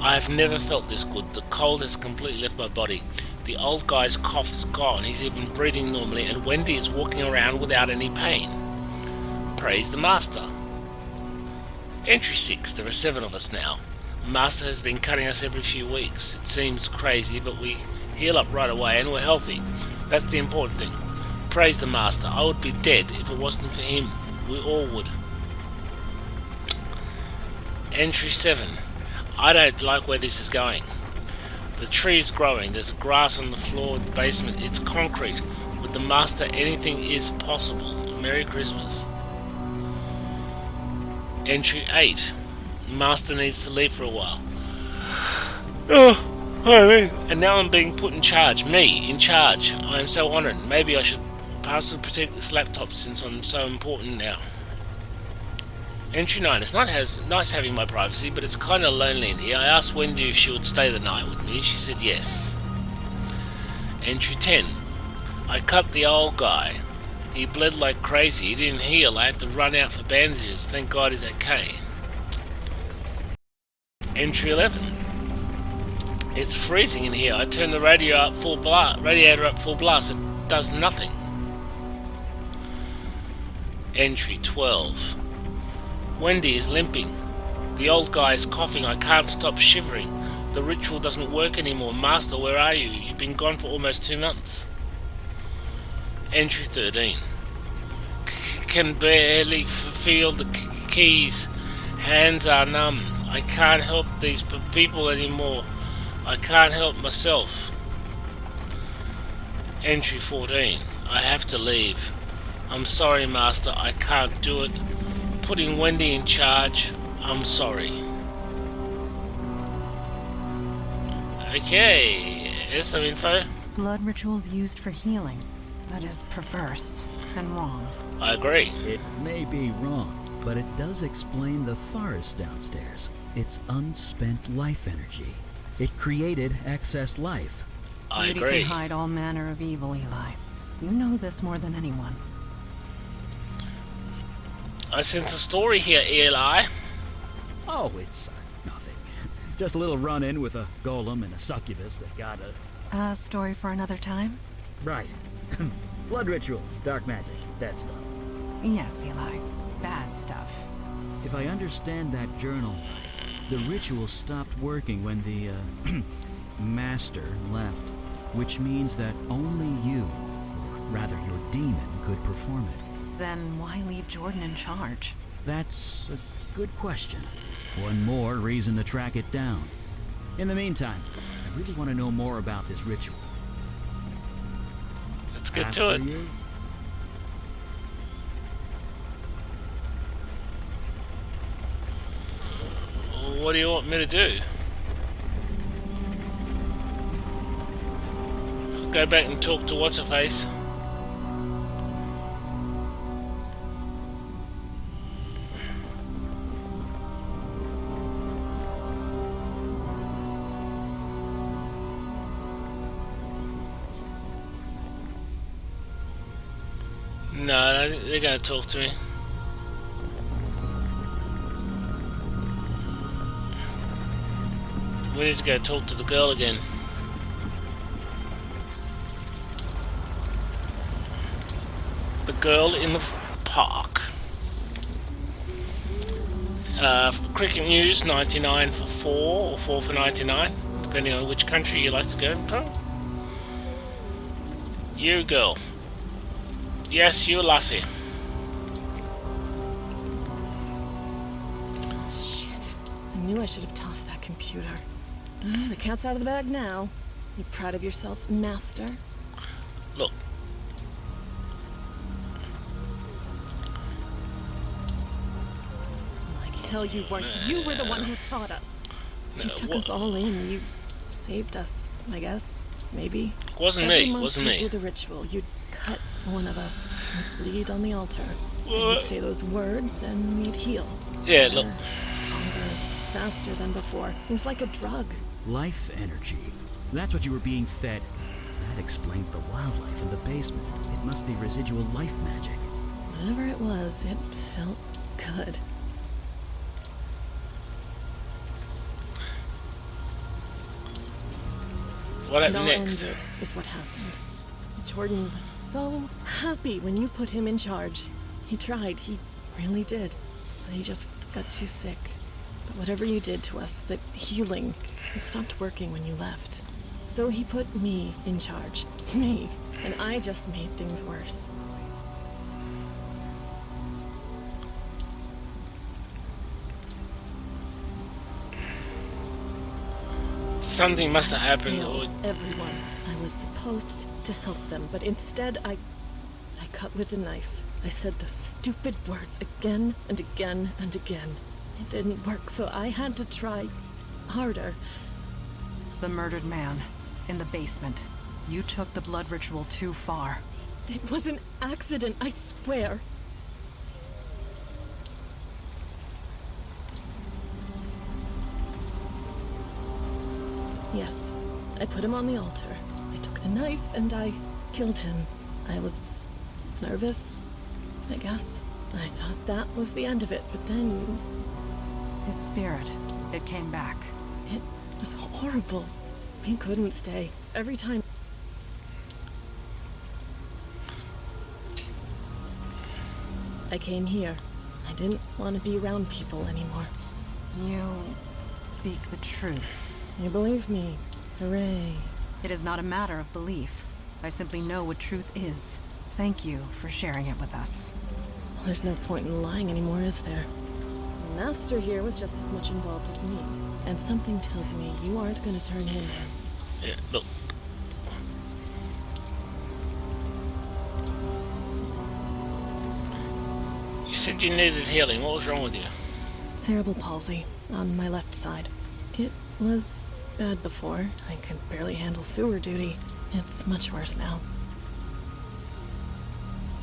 I have never felt this good. The cold has completely left my body. The old guy's cough is gone. He's even breathing normally, and Wendy is walking around without any pain. Praise the Master. Entry 6. There are 7 of us now. Master has been cutting us every few weeks. It seems crazy, but we heal up right away and we're healthy. That's the important thing. Praise the Master. I would be dead if it wasn't for him. We all would. Entry 7. I don't like where this is going. The tree is growing. There's grass on the floor of the basement. It's concrete. With the Master, anything is possible. Merry Christmas. Entry 8. Master needs to leave for a while. And now I'm being put in charge. Me, in charge. I am so honoured. Maybe I should password protect this laptop since I'm so important now. Entry 9. It's not nice having my privacy, but it's kind of lonely in here. I asked Wendy if she would stay the night with me. She said yes. Entry 10. I cut the old guy. He bled like crazy. He didn't heal. I had to run out for bandages. Thank God he's okay. Entry 11. It's freezing in here. I turned the radiator up full blast. It does nothing. Entry 12. Wendy is limping. The old guy is coughing. I can't stop shivering. The ritual doesn't work anymore. Master, where are you? You've been gone for almost 2 months. Entry 13. Can barely feel the keys. Hands are numb. I can't help these people anymore. I can't help myself. Entry 14. I have to leave. I'm sorry, Master. I can't do it. Putting Wendy in charge. I'm sorry. Okay. Here's some info. Blood rituals used for healing. That is perverse and wrong. I agree. It may be wrong, but it does explain the forest downstairs. It's unspent life energy. It created excess life. I Beauty agree. can hide all manner of evil, Eli. You know this more than anyone. I sense a story here, Eli. Oh, it's nothing. Just a little run-in with a golem and a succubus that got a... A story for another time? Right. Blood rituals, dark magic, that stuff. Yes, Eli. Bad stuff. If I understand that journal, the ritual stopped working when the, master left, which means that only you, or rather your demon, could perform it. Then why leave Jordan in charge? That's a good question. One more reason to track it down. In the meantime, I really want to know more about this ritual. Let's get After to it. you? What do you want me to do? Go back and talk to what's-her-face. No, I don't think they're going to talk to me. We need to go talk to the girl again. The girl in the park. Cricket News, 99 for 4 or 4 for 99, depending on which country you like to go to. You girl. Yes, you lassie. Shit. I knew I should have tossed that computer. The cat's out of the bag now. You proud of yourself, Master? Look. Like hell you weren't. You were the one who taught us. You took us all in. You saved us, I guess. Maybe. Wasn't Every me, month wasn't you'd me. do the ritual. You'd cut one of us. We'd bleed on the altar. We'd say those words and we'd heal. Yeah, look. Stronger, faster than before. It was like a drug. Life energy. That's what you were being fed. That explains the wildlife in the basement. It must be residual life magic. Whatever it was, it felt good. What It happened all next? ended, is what happened. Jordan was so happy when you put him in charge. He tried, he really did. But he just got too sick. But whatever you did to us, the healing, it stopped working when you left. So he put me in charge. Me. And I just made things worse. Something must have happened. Failed everyone. I was supposed to help them, but instead I cut with the knife. I said those stupid words again and again and again. It didn't work, so I had to try harder. The murdered man. In the basement. You took the blood ritual too far. It was an accident, I swear. Yes, I put him on the altar. I took the knife and I killed him. I was nervous, I guess. I thought that was the end of it, but then His spirit. It came back. it was horrible. He couldn't stay. Every time I came here, I didn't want to be around people anymore. You speak the truth. You believe me? Hooray. It is not a matter of belief. I simply know what truth is. Thank you for sharing it with us. Well, there's no point in lying anymore, is there? The Master here was just as much involved as me. And something tells me you aren't going to turn him in. Yeah, look. You said you needed healing. What was wrong with you? Cerebral palsy on my left side. It was bad before. I could barely handle sewer duty. It's much worse now.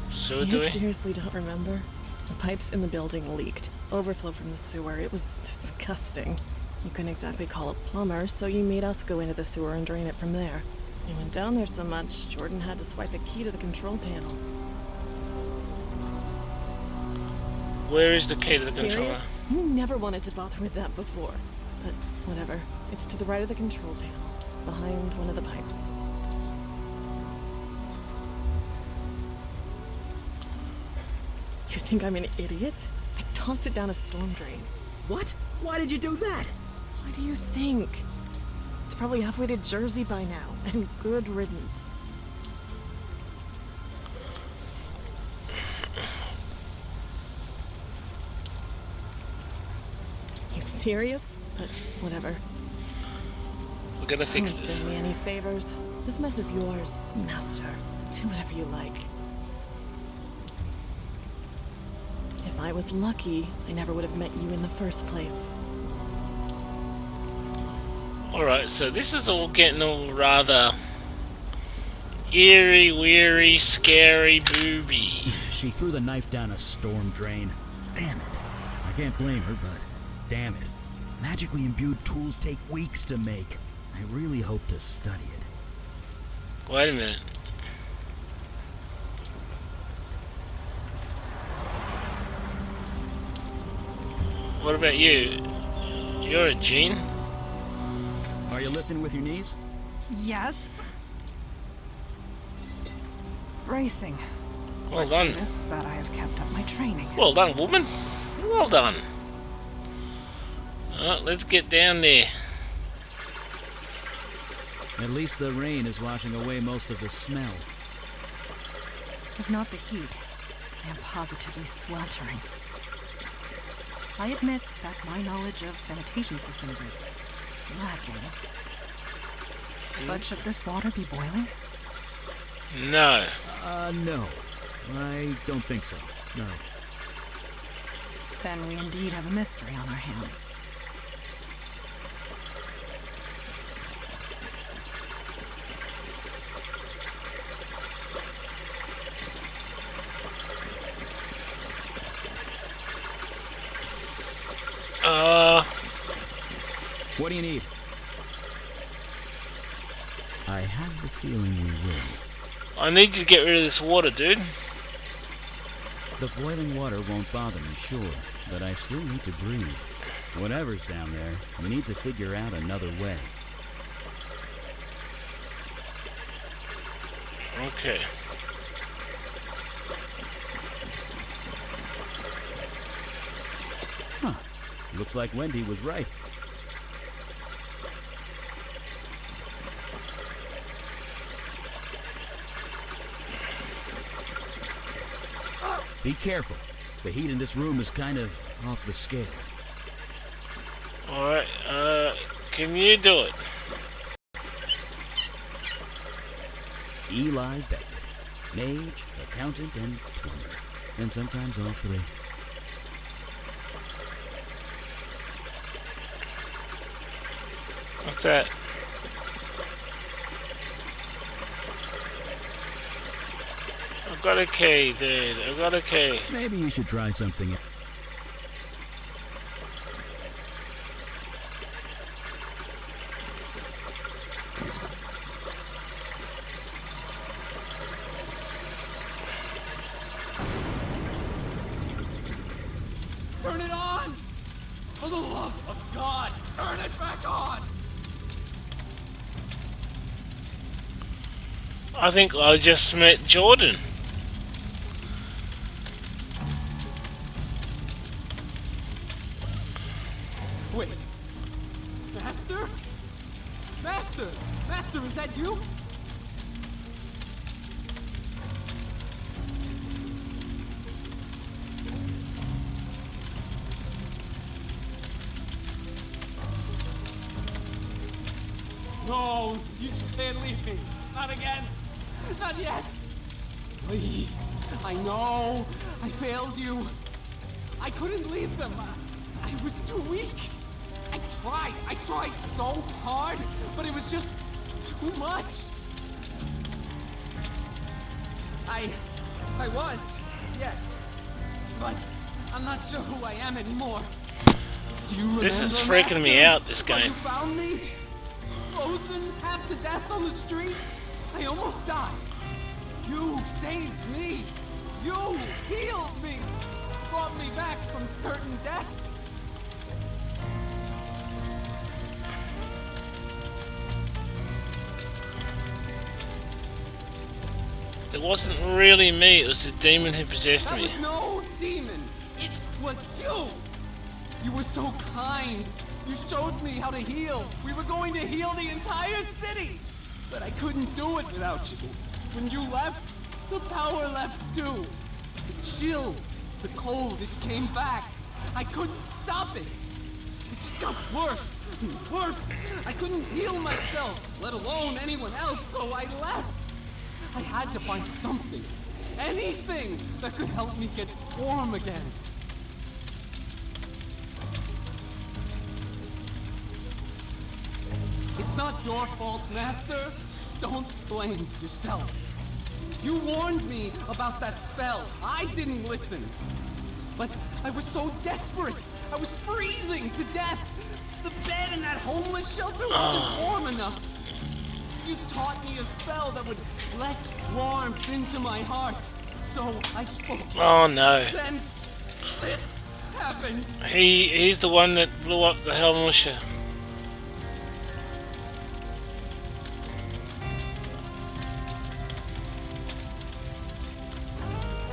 Sewer You duty? seriously don't remember? The pipes in the building leaked. Overflow from the sewer. It was disgusting. You couldn't exactly call a plumber, so you made us go into the sewer and drain it from there. We went down there so much, Jordan had to swipe a key to the control panel. Where is the key to the Serious? controller? You never wanted to bother with that before. But whatever. It's to the right of the control panel, behind one of the pipes. You think I'm an idiot? I tossed it down a storm drain. What? Why did you do that? What do you think? It's probably halfway to Jersey by now, and good riddance. You serious? But whatever. We're gonna fix Don't this. do me any favors. This mess is yours, Master. Do whatever you like. If I was lucky, I never would have met you in the first place. Alright, so this is all getting all rather eerie, weary, scary, booby. She threw the knife down a storm drain. Damn it. I can't blame her, but damn it. Magically imbued tools take weeks to make. I really hope to study it. Wait a minute. What about you? You're a gene? Are you lifting with your knees? Yes? Bracing. Well done. This is that I have kept up my training. Well done, woman. Well done. Alright, let's get down there. At least the rain is washing away most of the smell. If not the heat, I am positively sweltering. I admit that my knowledge of sanitation systems is lacking. But should this water be boiling? No. No. I don't think so. No. Then we indeed have a mystery on our hands. What do you need? I have the feeling we will. I need you to get rid of this water, dude. The boiling water won't bother me, sure, but I still need to breathe. Whatever's down there, we need to figure out another way. Okay. Huh. Looks like Wendy was right. Be careful. The heat in this room is kind of off the scale. Alright, can you do it? Eli Beckett. Mage, accountant, and plumber. And sometimes all three. What's that? I've got a key, dude. I've got a key. Maybe you should try something. Turn it on! For the love of God, turn it back on! I think I just met Jordan. Wait. Master? Master! Master, is that you? alone. You just can't leave me. Not again. Not yet. Please. I know. I failed you. I couldn't leave them. I was too weak. I tried so hard, but it was just too much. I was, yes. But I'm not sure who I am anymore. Do you remember, This is freaking me Master, out, this when game. you found me? Frozen, half to death on the street? I almost died. You saved me. You healed me. Brought me back from certain death. It wasn't really me, it was the demon who possessed That me. was no demon. It was you. You were so kind. You showed me how to heal. We were going to heal the entire city. But I couldn't do it without you. When you left, the power left too. The chill, the cold, it came back. I couldn't stop it. It just got worse and worse. I couldn't heal myself, let alone anyone else, so I left. I had to find something, anything that could help me get warm again. It's not your fault, Master. Don't blame yourself. You warned me about that spell. I didn't listen. But I was so desperate. I was freezing to death. The bed in that homeless shelter wasn't warm enough. You taught me a spell that would let warmth into my heart. So I spoke. Oh no. Then this happened. He's the one that blew up the Helmusha.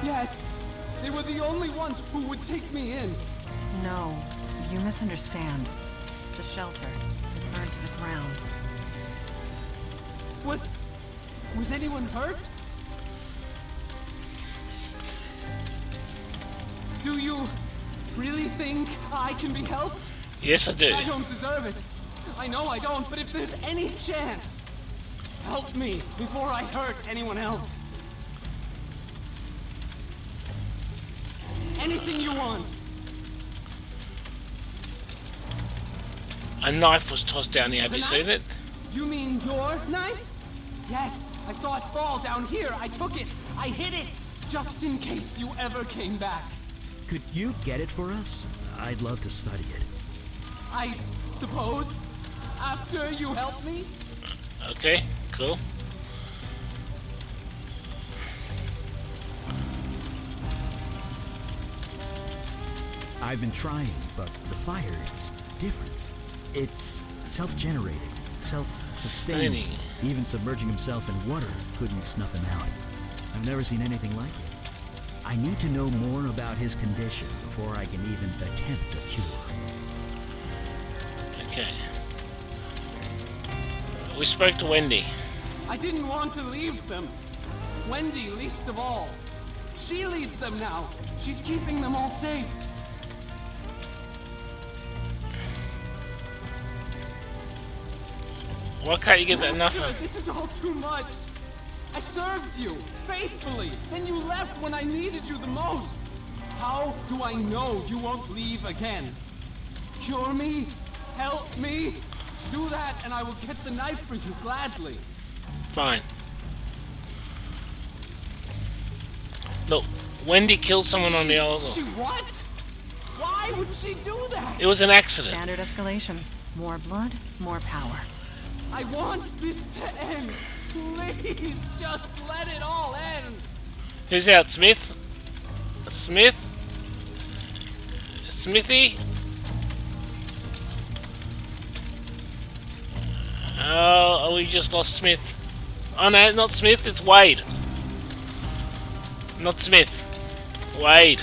Yes, they were the only ones who would take me in. No, you misunderstand. The shelter, it burned to the ground. Was anyone hurt? Do you really think I can be helped? Yes, I do. I don't deserve it. I know I don't, but if there's any chance, help me before I hurt anyone else. Anything you want. A knife was tossed down here. Have you seen it? You mean your knife? Yes, I saw it fall down here. I took it. I hid it. Just in case you ever came back. Could you get it for us? I'd love to study it. I suppose. After you help me? Okay, cool. I've been trying, but the fire is different. It's self-generated, self-sustaining. Sustaining. Even submerging himself in water couldn't snuff him out. I've never seen anything like it. I need to know more about his condition before I can even attempt a cure. Okay. We spoke to Wendy. I didn't want to leave them. Wendy least of all. She leads them now. She's keeping them all safe. Why can't you get that enough? Master, this is all too much. I served you faithfully, then you left when I needed you the most. How do I know you won't leave again? Cure me? Help me? Do that and I will get the knife for you gladly. Fine. Look, Wendy killed someone on the island. She what? Why would she do that? It was an accident. Standard escalation. More blood, more power. I want this to end. Please, just let it all end. Who's out? Smith? Smith? Smithy? Oh, we just lost Smith. Oh no, not Smith, it's Wade. Not Smith. Wade.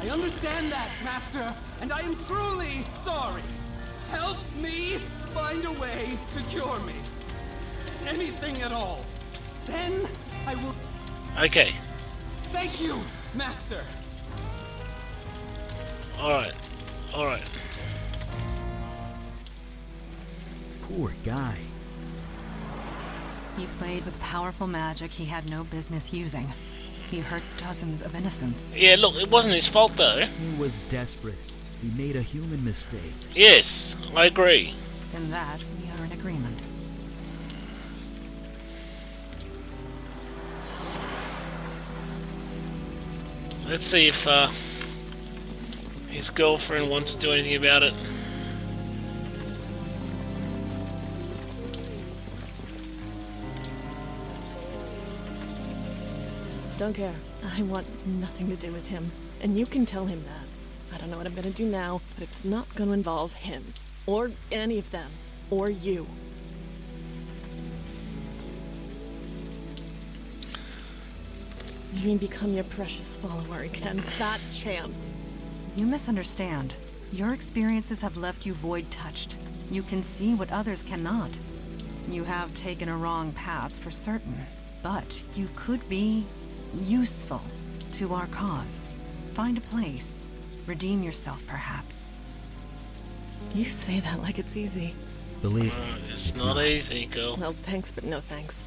I understand that, Master, and I am truly sorry. Help me find a way to cure me. Anything at all. Then I will... Okay. Thank you! Master! Alright. Alright. Poor guy. He played with powerful magic he had no business using. He hurt dozens of innocents. Yeah, look, it wasn't his fault though. He was desperate. He made a human mistake. Yes, I agree. In that, we are in agreement. Let's see if his girlfriend wants to do anything about it. Don't care. I want nothing to do with him. And you can tell him that. I don't know what I'm gonna do now, but it's not gonna involve him. Or any of them. Or you. You mean become your precious follower again? That chance. You misunderstand. Your experiences have left you void-touched. You can see what others cannot. You have taken a wrong path for certain, but you could be useful to our cause. Find a place. Redeem yourself, perhaps. You say that like it's easy. Believe me, It's not easy, girl. Well, thanks, but no thanks.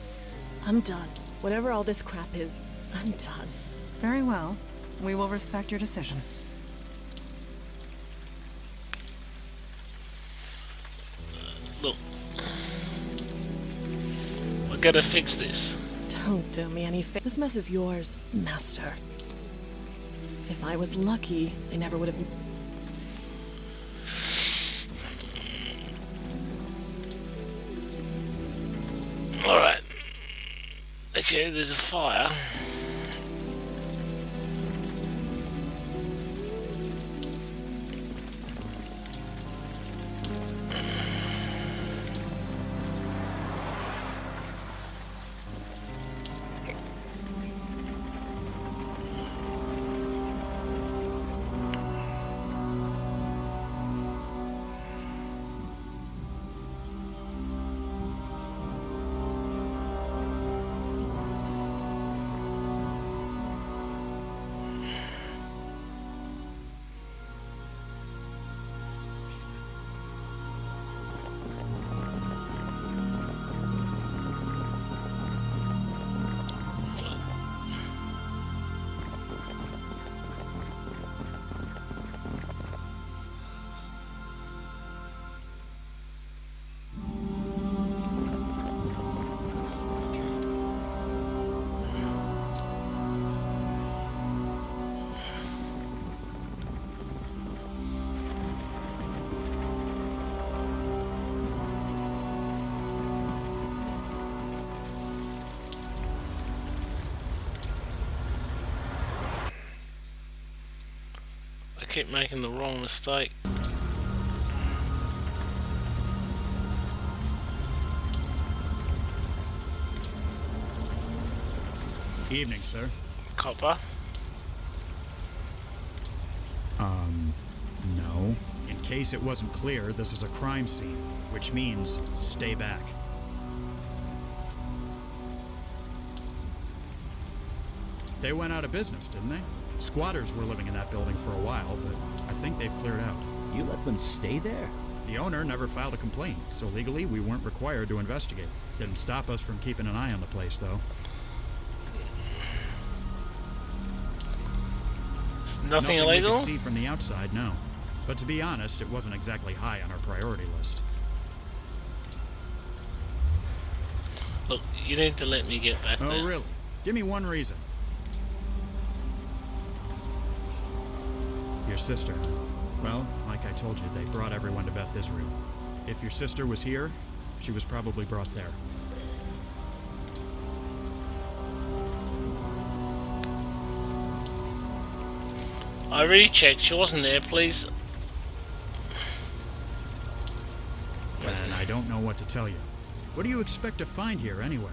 I'm done. Whatever all this crap is, I'm done. Very well. We will respect your decision. Look. I gotta fix this. Don't do me any favors. This mess is yours, Master. If I was lucky, I never would have... Alright. Okay, there's a fire. I keep making the wrong mistake. Evening, sir. Copper. No. In case it wasn't clear, this is a crime scene, which means stay back. They went out of business, didn't they? Squatters were living in that building for a while, but I think they've cleared out. you let them stay there? The owner never filed a complaint, so legally we weren't required to investigate. Didn't stop us from keeping an eye on the place, though. It's nothing We illegal? could see from the outside, no. But to be honest, it wasn't exactly high on our priority list. Look, you need to let me get back there. Oh, really? Give me one reason. Your sister. Well, like I told you, they brought everyone to Beth Israel. If your sister was here, she was probably brought there. I already checked, she wasn't there, please. And I don't know what to tell you. What do you expect to find here, anyway?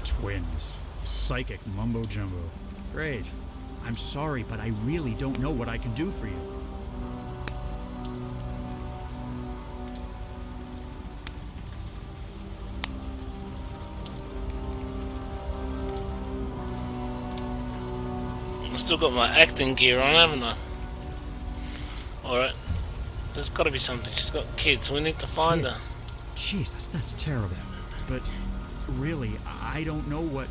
Twins. Psychic mumbo-jumbo. Great. I'm sorry, but I really don't know what I can do for you. I've still got my acting gear on, haven't I? Alright. There's got to be something. She's got kids. We need to find her. Jesus, that's terrible. But really, I don't know what...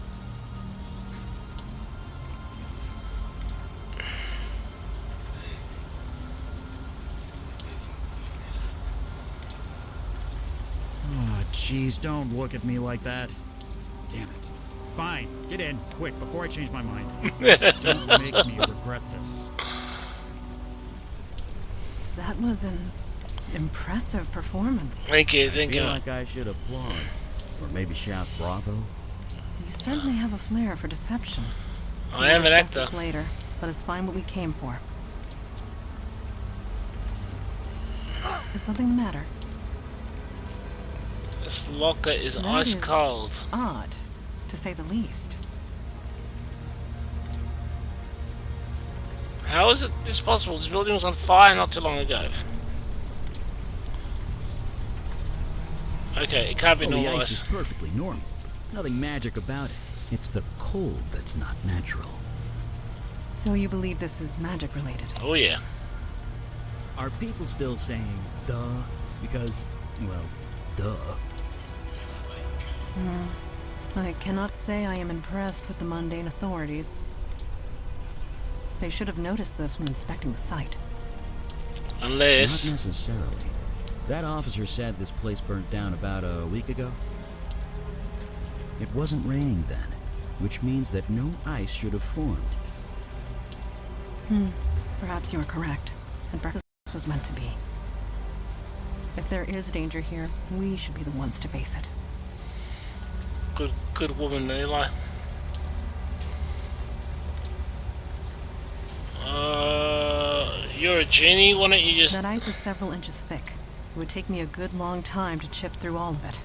Oh, jeez, don't look at me like that. Damn it. Fine, get in, quick, before I change my mind. Don't make me regret this. That was an impressive performance. Thank you, I thank you. feel like I should applaud. Or maybe shout bravo. You certainly have a flair for deception. I am an We'll actor. discuss this later. Let us find what we came for. Is something the matter? This locker is That ice is cold. Odd, to say the least. How is it this possible? This building was on fire not too long ago. Okay, it can't be Oh, the normal ice is ice. perfectly normal. Nothing magic about it. It's the cold that's not natural. So you believe this is magic related? Oh yeah. Are people still saying duh? Because, well, duh. I cannot say I am impressed with the mundane authorities. They should have noticed this when inspecting the site. Unless... Not necessarily. That officer said this place burnt down about a week ago. It wasn't raining then, which means that no ice should have formed. Perhaps you are correct, and perhaps this was meant to be. If there is danger here, we should be the ones to face it. Good woman, Eli. You're a genie. Why don't you just... That ice is several inches thick. It would take me a good long time to chip through all of it.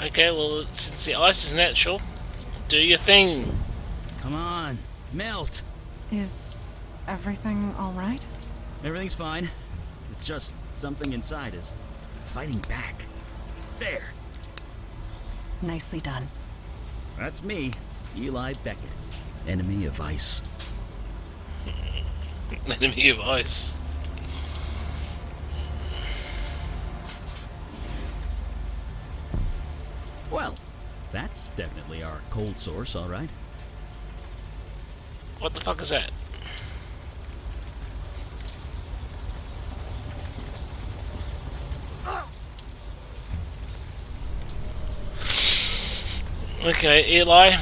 Okay, well, since the ice is natural, do your thing. Come on, melt! Is everything all right? Everything's fine. It's just something inside is fighting back. There! Nicely done. That's me, Eli Beckett, enemy of ice. Enemy of ice. Well, that's definitely our cold source, all right. What the fuck is that? Okay, Eli.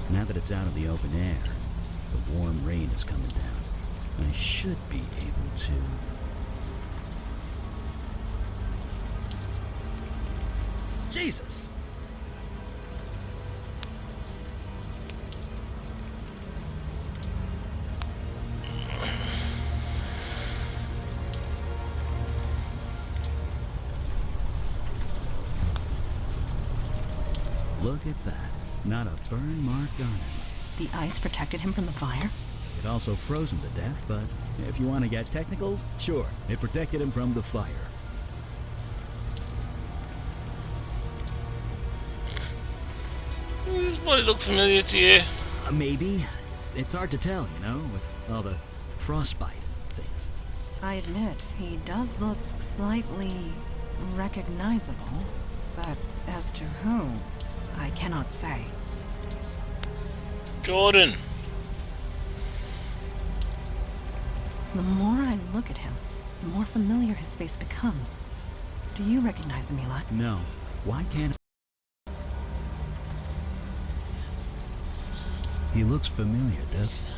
Now that it's out of the open air, the warm rain is coming down. I should be able to... Jesus! Look at that. Not a burn mark on him. The ice protected him from the fire? It also froze him to death, but if you want to get technical, sure, it protected him from the fire. Does this body look familiar to you? Maybe. It's hard to tell, you know, with all the frostbite things. I admit, he does look slightly recognizable, but as to whom, I cannot say. Jordan. The more I look at him, the more familiar his face becomes. Do you recognize him, Eli? No. Why can't... He looks familiar, does...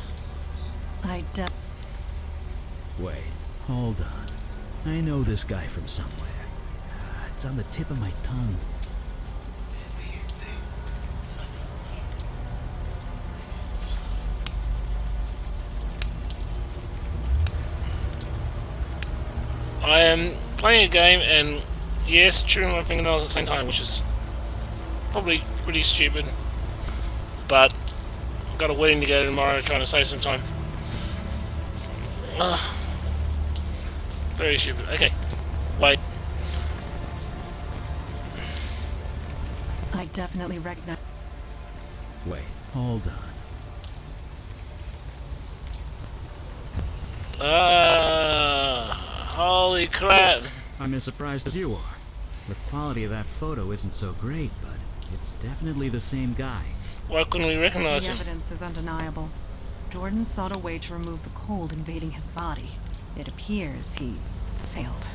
Wait, hold on. I know this guy from somewhere. It's on the tip of my tongue. I am playing a game and yes, chewing my fingernails at the same time, which is probably pretty stupid. But I've got a wedding to go to tomorrow, trying to save some time. Very stupid. Okay, wait. I definitely recognize... Wait, All done. Holy crap. I'm as surprised as you are. The quality of that photo isn't so great, but it's definitely the same guy. Why couldn't we recognize The him? evidence is undeniable. Jordan sought a way to remove the cold invading his body. It appears he failed.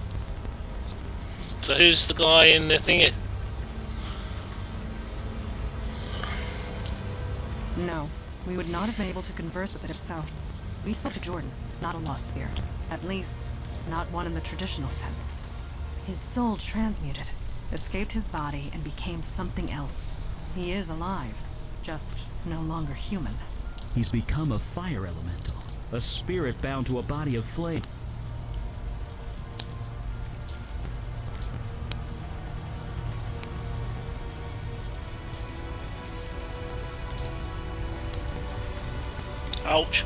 So who's the guy in the thingy? No, we would not have been able to converse with it if so. We spoke to Jordan, not a lost spirit. At least, not one in the traditional sense. His soul transmuted, escaped his body, and became something else. He is alive, just no longer human. He's become a fire elemental, a spirit bound to a body of flame. Ouch.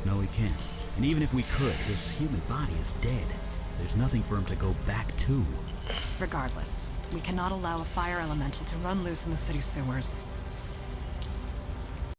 No, we can't. And even if we could, his human body is dead. There's nothing for him to go back to. Regardless, we cannot allow a fire elemental to run loose in the city sewers.